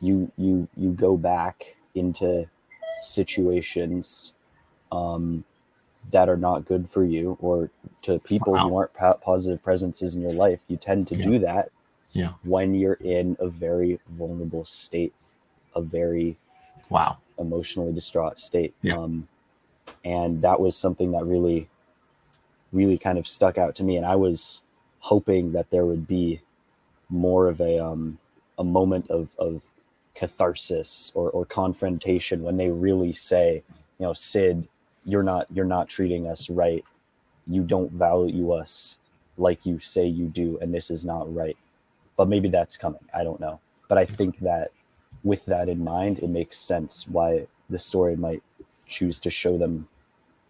you go back into situations that are not good for you, or to people who aren't positive presences in your life. You tend to do that when you're in a very vulnerable state, a very emotionally distraught state. And that was something that really, really kind of stuck out to me. And I was hoping that there would be more of a moment of catharsis or confrontation when they really say, Sid, you're not treating us right. You don't value us like you say you do, and this is not right. But maybe that's coming. I don't know. But I think that with that in mind, it makes sense why the story might choose to show them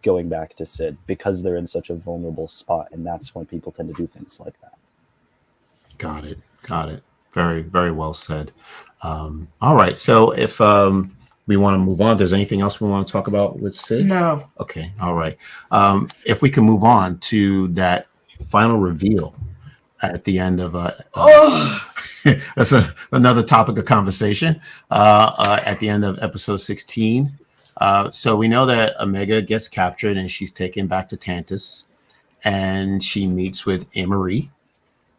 going back to Sid, because they're in such a vulnerable spot, and that's when people tend to do things like that. Got it. Very, very well said. All right. So if we want to move on, there's anything else we want to talk about with Sid? No. Okay. All right. If we can move on to that final reveal at the end of that's another topic of conversation at the end of episode 16. So we know that Omega gets captured and she's taken back to Tantus, and she meets with Emery,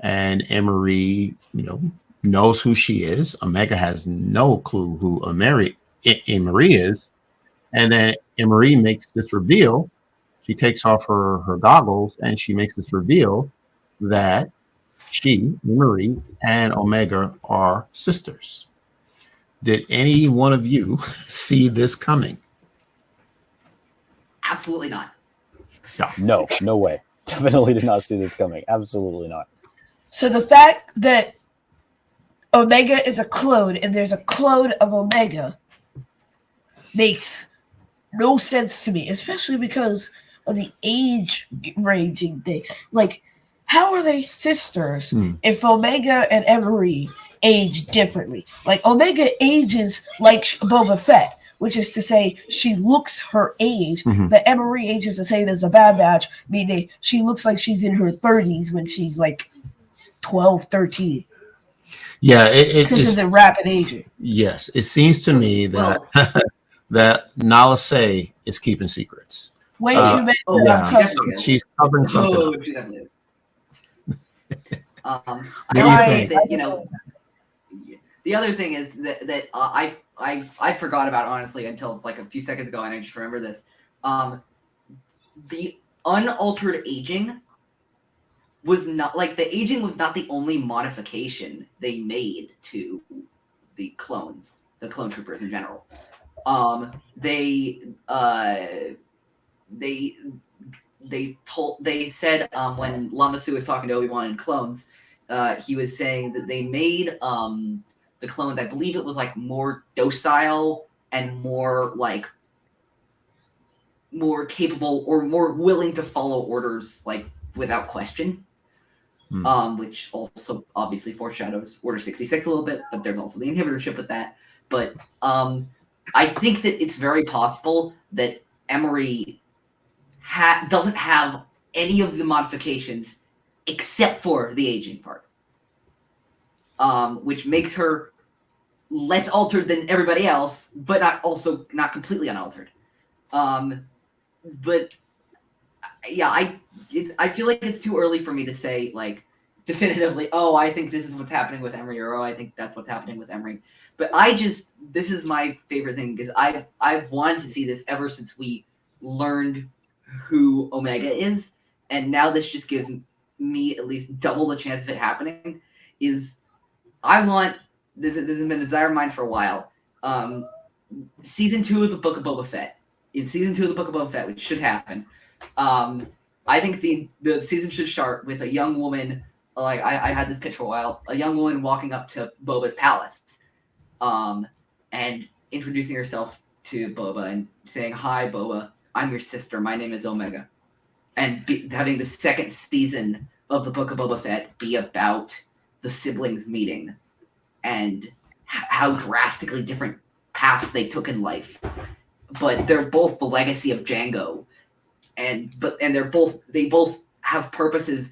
and Emery, knows who she is. Omega has no clue who Emery is. And then Emery makes this reveal. She takes off her goggles and she makes this reveal that she, Emery, and Omega are sisters. Did any one of you see this coming? Absolutely not. No way. Definitely did not see this coming. Absolutely not. So the fact that Omega is a clone and there's a clone of Omega makes no sense to me, especially because of the age ranging thing. Like, how are they sisters if Omega and Emery age differently? Like, Omega ages like Boba Fett, which is to say she looks her age, but Emery ages the same as a Bad Batch, meaning she looks like she's in her 30s when she's like 12, 13. Yeah, because of the rapid aging. Yes, it seems to me that that Nala Se is keeping secrets. Way too many. She's covering something up. I think that the other thing is that I forgot about, honestly, until like a few seconds ago, and I just remember this. The unaltered aging was not, like, the aging was not the only modification they made to the clones, the clone troopers in general. They said when Lamasu was talking to Obi-Wan in Clones, he was saying that they made the clones, I believe it was like more docile and more capable or more willing to follow orders like without question. Which also obviously foreshadows Order 66 a little bit, but there's also the inhibitor chip with that. But I think that it's very possible that Emery doesn't have any of the modifications except for the aging part, which makes her less altered than everybody else, but not completely unaltered. But yeah, I feel like it's too early for me to say like definitively, oh, I think this is what's happening with Emery, or oh, I think that's what's happening with Emery. But this is my favorite thing because I've wanted to see this ever since we learned who Omega is, and now this just gives me at least double the chance of it happening. Is I want this has been a desire of mine for a while. Season 2 of the Book of Boba Fett. In season 2 of the Book of Boba Fett, which should happen. I think the season should start with a young woman. Like I had this pitch for a while. A young woman walking up to Boba's palace, and introducing herself to Boba and saying, "Hi, Boba. I'm your sister. My name is Omega." And having the second season of the Book of Boba Fett be about the siblings meeting and how drastically different paths they took in life. But they're both the legacy of Django, and they both have purposes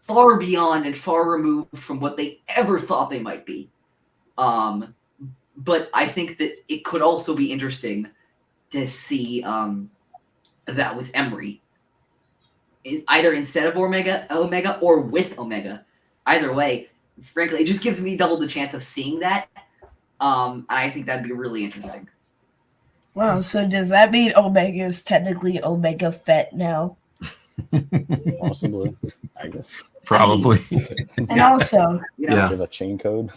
far beyond and far removed from what they ever thought they might be. But I think that it could also be interesting to see that with Emery, either instead of Omega or with Omega. Either way, frankly, it just gives me double the chance of seeing that. I think that'd be really interesting. Wow, so does that mean Omega is technically Omega Fett now? Possibly, I guess. Probably. And also, Yeah. Give a chain code.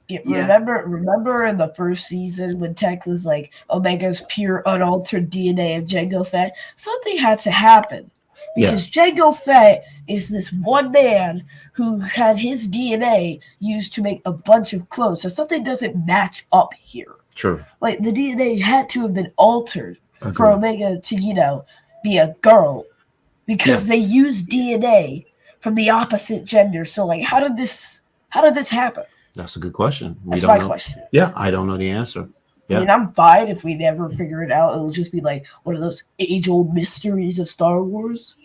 Remember in the first season when Tech was like Omega's pure unaltered DNA of Jango Fett? Something had to happen. Because Jango Fett is this one man who had his DNA used to make a bunch of clones. So something doesn't match up here. True. Like the DNA had to have been altered Agreed. for Omega to, be a girl. Because they used DNA from the opposite gender. So like how did this happen? That's a good question. That's my question. Yeah, I don't know the answer. Yeah. I mean, I'm fine if we never figure it out. It'll just be like one of those age-old mysteries of Star Wars.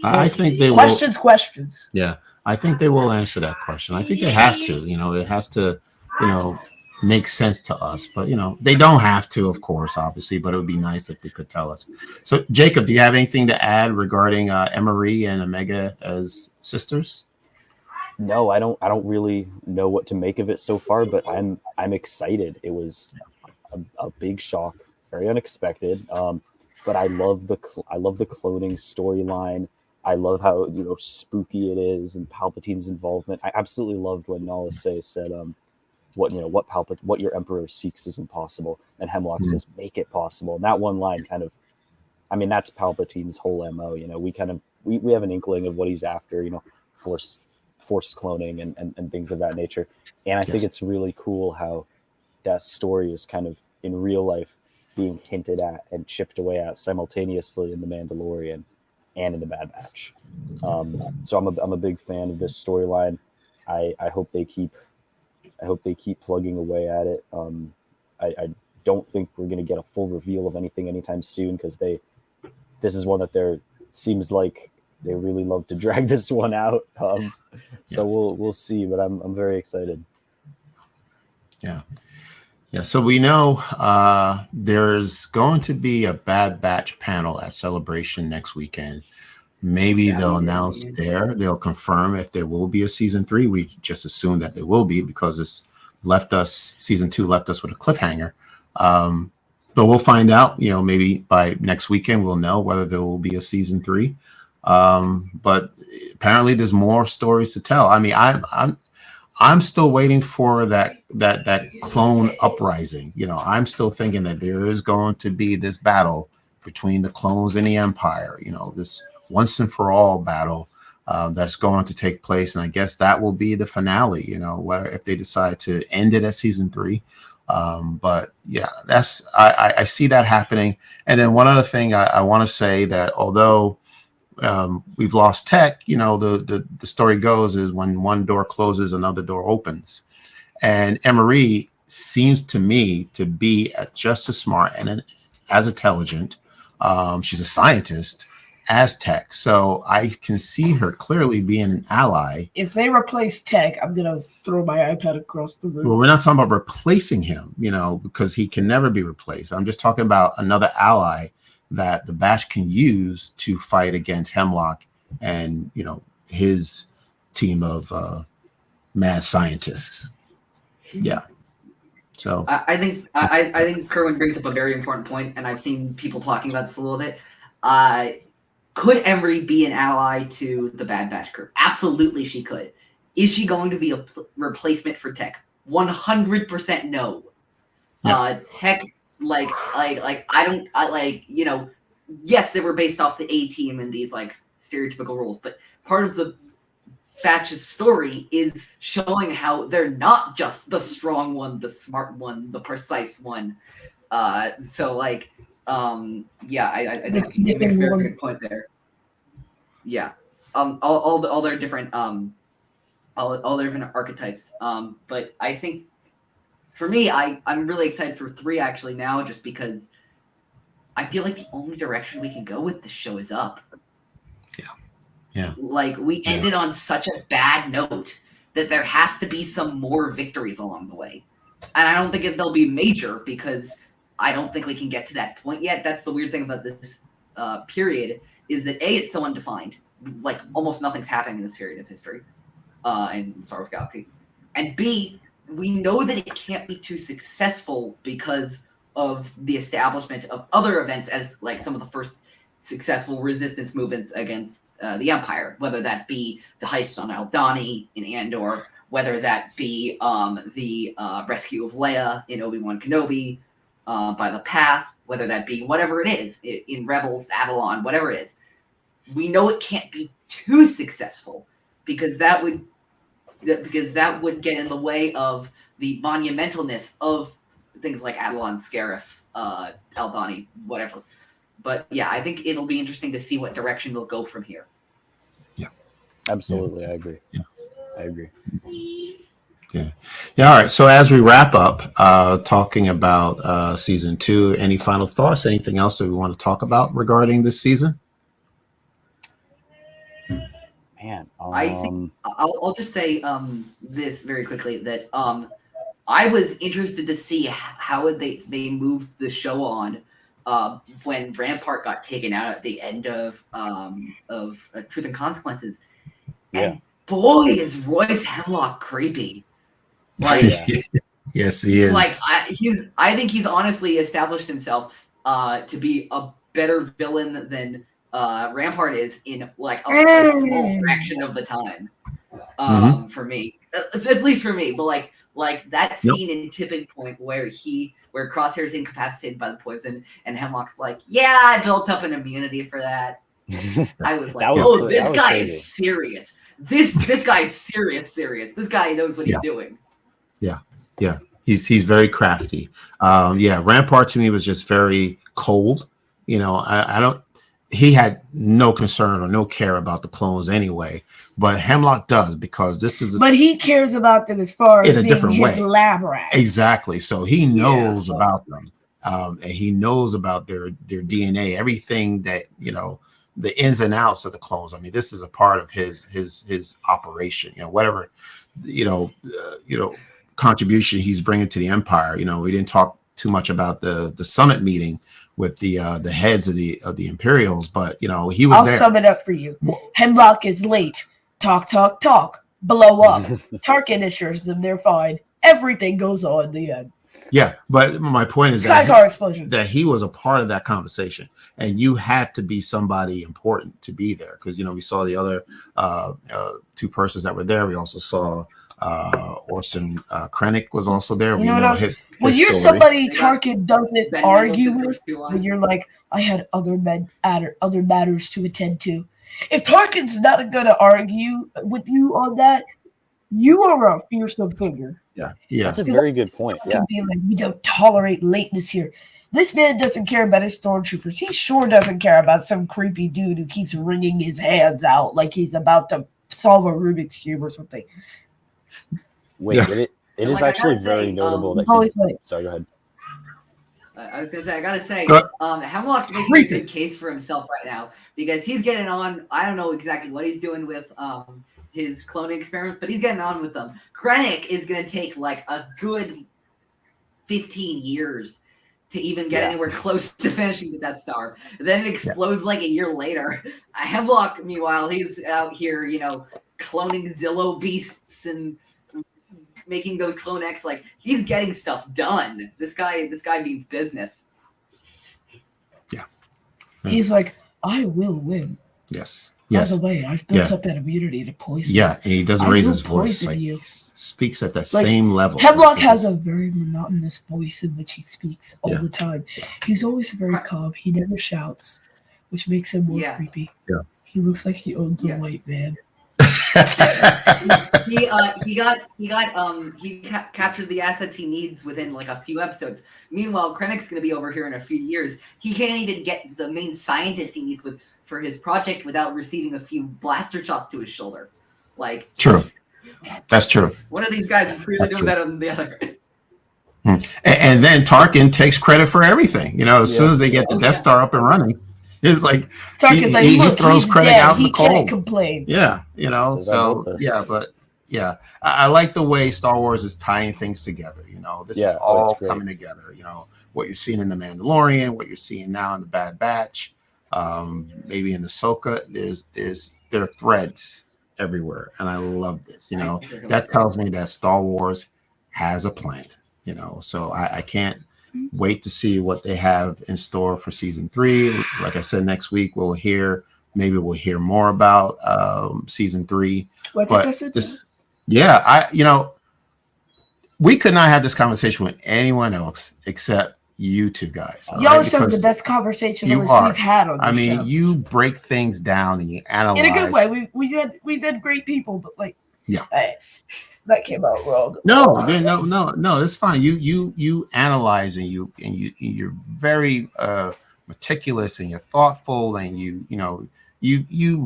I think they questions. Yeah, I think they will answer that question. I think they have to. It has to, make sense to us. But they don't have to, of course, obviously. But it would be nice if they could tell us. So, Jacob, do you have anything to add regarding Emery and Omega as sisters? No, I don't really know what to make of it so far, but I'm excited. It was a big shock, very unexpected. But I love the cloning storyline. I love how spooky it is and Palpatine's involvement. I absolutely loved when Nala said, what your Emperor seeks is impossible, and Hemlock says, make it possible. And that one line that's Palpatine's whole MO. We have an inkling of what he's after. Force cloning and things of that nature. And I think it's really cool how that story is kind of in real life being hinted at and chipped away at simultaneously in The Mandalorian and in The Bad Batch. So I'm a big fan of this storyline. I hope they keep plugging away at it. I don't think we're going to get a full reveal of anything anytime soon because this is one that seems like they really love to drag this one out. So we'll see, but I'm very excited. Yeah. So we know there's going to be a Bad Batch panel at Celebration next weekend. Maybe they'll announce they'll confirm if there will be a season 3. We just assume that there will be because season 2 left us with a cliffhanger. But we'll find out, maybe by next weekend, we'll know whether there will be a season 3. But apparently there's more stories to tell. I mean, I'm still waiting for that clone uprising. I'm still thinking that there is going to be this battle between the clones and the Empire, this once and for all battle that's going to take place. And I guess that will be the finale, whether if they decide to end it at season 3. But yeah, I see that happening. And then one other thing I want to say that although we've lost Tech, the story goes is when one door closes, another door opens. And Emery seems to me to be just as smart and as intelligent. She's a scientist as Tech. So I can see her clearly being an ally. If they replace Tech, I'm gonna throw my iPad across the room. Well, we're not talking about replacing him, because he can never be replaced. I'm just talking about another ally that the Bash can use to fight against Hemlock and his team of mad scientists. Yeah. So I think Kerwin brings up a very important point, and I've seen people talking about this a little bit. Could Emery be an ally to the Bad Batch crew? Absolutely, she could. Is she going to be a replacement for Tech? 100% no. Yeah. Tech, yes, they were based off the A team and these like stereotypical roles, but part of the Batch's story is showing how they're not just the strong one, the smart one, the precise one. I think it makes a very good point there. Yeah. All their different all their different archetypes. But I think for me, I'm really excited for 3 actually now, just because I feel like the only direction we can go with this show is up. Yeah. Like, we ended on such a bad note that there has to be some more victories along the way. And I don't think they'll be major, because I don't think we can get to that point yet. That's the weird thing about this period, is that A, it's so undefined. Like, almost nothing's happening in this period of history in Star Wars Galaxy. And B, we know that it can't be too successful because of the establishment of other events as, like, some of the first successful resistance movements against the Empire, whether that be the heist on Aldhani in Andor, whether that be the rescue of Leia in Obi-Wan Kenobi by the Path, whether that be whatever it is in Rebels, Avalon, whatever it is. We know it can't be too successful because that would get in the way of the monumentalness of things like Avalon, Scarif, Aldhani, whatever. But yeah, I think it'll be interesting to see what direction they'll go from here. Yeah, absolutely. I agree. Yeah, I agree. Yeah. All right. So as we wrap up, talking about season 2, any final thoughts? Anything else that we want to talk about regarding this season? Man, I think I'll just say this very quickly, that I was interested to see how they moved the show on when Rampart got taken out at the end of Truth and Consequences. Yeah. And boy, is Royce Hemlock creepy. Like, yes, he is. Like, I think he's honestly established himself to be a better villain than Rampart is in like a small fraction of the time. For me, at least for me. But like that scene in Tipping Point where Crosshair's incapacitated by the poison, and Hemlock's like, "Yeah, I built up an immunity for that." I was like, this guy is serious. This guy is serious. This guy knows what he's doing. Yeah. He's very crafty. Rampart to me was just very cold. He had no concern or no care about the clones anyway, but Hemlock does, because this is. But he cares about them as far as in a being different his way. lab rats. Exactly. So he knows about them, and he knows about their DNA, everything that the ins and outs of the clones. I mean, this is a part of his operation. Whatever contribution he's bringing to the Empire. We didn't talk too much about the summit meeting with the heads of the Imperials, but he was I'll there. I'll sum it up for you. Hemlock is late. Talk. Blow up. Tarkin assures them they're fine. Everything goes on in the end. Yeah, but my point is that he was a part of that conversation, and you had to be somebody important to be there, because we saw the other 2 persons that were there. We also saw Orson Krennic was also there. When you're story. Somebody Tarkin doesn't argue with, when you're like, I had other matters to attend to. If Tarkin's not going to argue with you on that, you are a fearsome figure. Yeah. That's a very good point. Yeah. Be like, we don't tolerate lateness here. This man doesn't care about his stormtroopers. He sure doesn't care about some creepy dude who keeps wringing his hands out like he's about to solve a Rubik's Cube or something. Wait, it is actually very notable that sorry, go ahead. I was gonna say, I gotta say, Go- Hemlock's making a Creepy. good case for himself right now because he's getting on. I don't know exactly what he's doing with his cloning experiment, but he's getting on with them. Krennic is gonna take like a good 15 years to even get Yeah. anywhere close to finishing the Death Star. Then it explodes like a year later. Hemlock, meanwhile, he's out here, cloning Zillow beasts and making those clone X. Like, he's getting stuff done. This guy means business. He's like, I will win. Yes. By Yes. the way, I've built Yeah. up that immunity to poison. Yeah, and he doesn't I raise will his voice. poison Like, you. he speaks at that Like, same level. Hemlock has a very monotonous voice in which he speaks all Yeah. the time. He's always very calm. He never shouts, which makes him more Yeah. creepy. Yeah. He looks like he owns a Yeah. white van. He captured the assets he needs within like a few episodes. Meanwhile, Krennic's going to be over here in a few years. He can't even get the main scientist he needs for his project without receiving a few blaster shots to his shoulder. Like, True. That's true. one of these guys is really doing better than the other. And then Tarkin takes credit for everything. As soon as they get the Oh, Death yeah. Star up and running, it's like Tarkin's like, he look, throws he's credit dead. out in He the cold. can't complain. Yeah, Says, "I so wrote this." yeah, but yeah, I like the way Star Wars is tying things together. This is all it's great. coming together. What you're seeing in the Mandalorian, what you're seeing now in the Bad Batch, maybe in Ahsoka. There are threads everywhere, and I love this. That tells me that Star Wars has a plan. So I can't wait to see what they have in store for season 3. Like I said, next week we'll hear more about season 3. What But did I say? we could not have this conversation with anyone else except you two guys. all Y'all right? are some of the Because best conversationalists are. we've had on this show. you break things down and you analyze In a good way. We've had great people, but Yeah. that came out wrong. No, it's fine. You analyze and you're very meticulous and you're thoughtful and you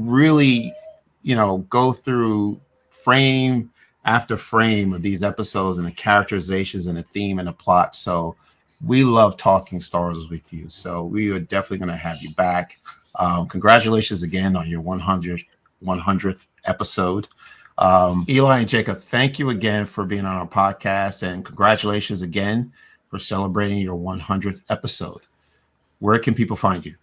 really go through frame after frame of these episodes and the characterizations and the theme and the plot. So we love talking Star Wars with you. So we are definitely going to have you back. Congratulations again on your 100th episode. Eli and Jacob, thank you again for being on our podcast, and congratulations again for celebrating your 100th episode. Where can people find you?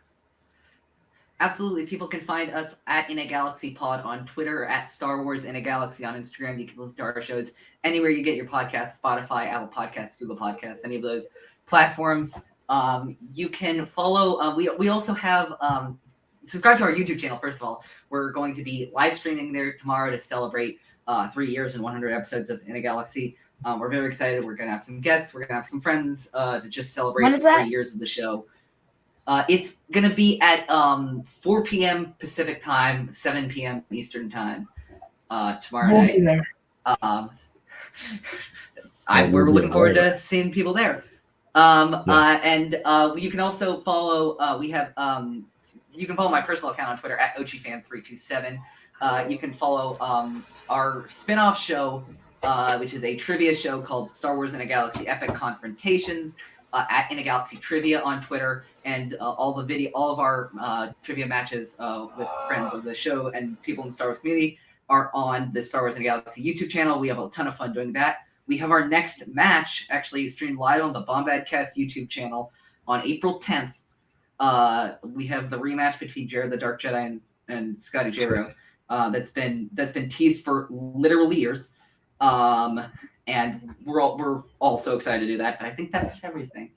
Absolutely. People can find us at In a Galaxy Pod on Twitter, at Star Wars In a Galaxy on Instagram. You can listen to our shows anywhere you get your podcasts, Spotify, Apple Podcasts, Google Podcasts, any of those platforms. You can follow. We also have subscribe to our YouTube channel. First of all, we're going to be live streaming there tomorrow to celebrate 3 years and 100 episodes of In a Galaxy. We're very excited. We're going to have some guests. We're going to have some friends to just celebrate When is that? 3 years of the show. It's going to be at 4 p.m. Pacific time, 7 p.m. Eastern time tomorrow We'll night. be there. We're looking forward to seeing people there. And you can also follow. You can follow my personal account on Twitter at OGFan327. You can follow our spin-off show, which is a trivia show called Star Wars in a Galaxy Epic Confrontations. At In a Galaxy Trivia on Twitter, and all of our trivia matches with friends of the show and people in the Star Wars community are on the Star Wars in a Galaxy YouTube channel. We have a ton of fun doing that. We have our next match actually streamed live on the Bombadcast YouTube channel on April 10th. We have the rematch between Jared the Dark Jedi and Scotty J-Ro that's been teased for literal years. And we're all so excited to do that. And I think that's everything.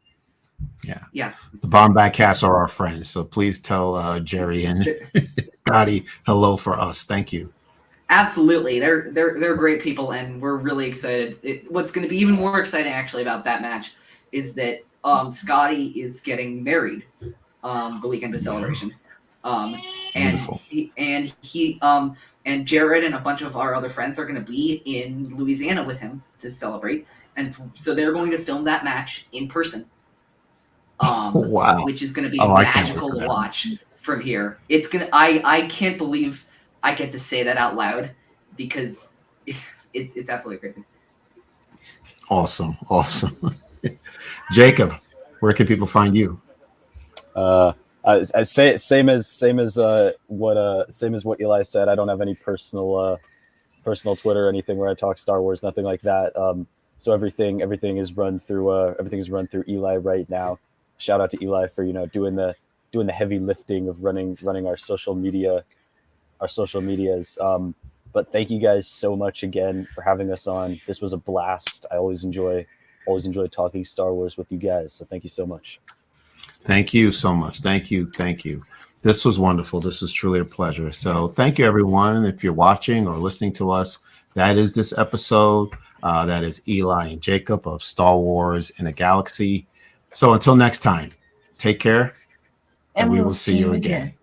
Yeah. The Bombadcast are our friends, so please tell Jerry and Scotty hello for us. Thank you. Absolutely, they're great people, and we're really excited. What's going to be even more exciting, actually, about that match is that Scotty is getting married the weekend of Celebration. And Jared and a bunch of our other friends are going to be in Louisiana with him to celebrate, and so they're going to film that match in person. Wow. Which is going to be I can't magical wait for to that. watch from here. It's gonna. I can't believe I get to say that out loud because it's absolutely crazy. Awesome. Jacob, Where can people find you? Same as what Eli said. I don't have any personal Twitter or anything where I talk Star Wars, nothing like that. So everything is run through Eli right now. Shout out to Eli for doing the heavy lifting of running our social medias. But thank you guys so much again for having us on. This was a blast. I always enjoy talking Star Wars with you guys. So thank you so much. Thank you so much. Thank you. This was wonderful. This was truly a pleasure. So thank you, everyone. If you're watching or listening to us, that is this episode. That is Eli and Jacob of Star Wars in a Galaxy. So until next time, take care, And we will see you again.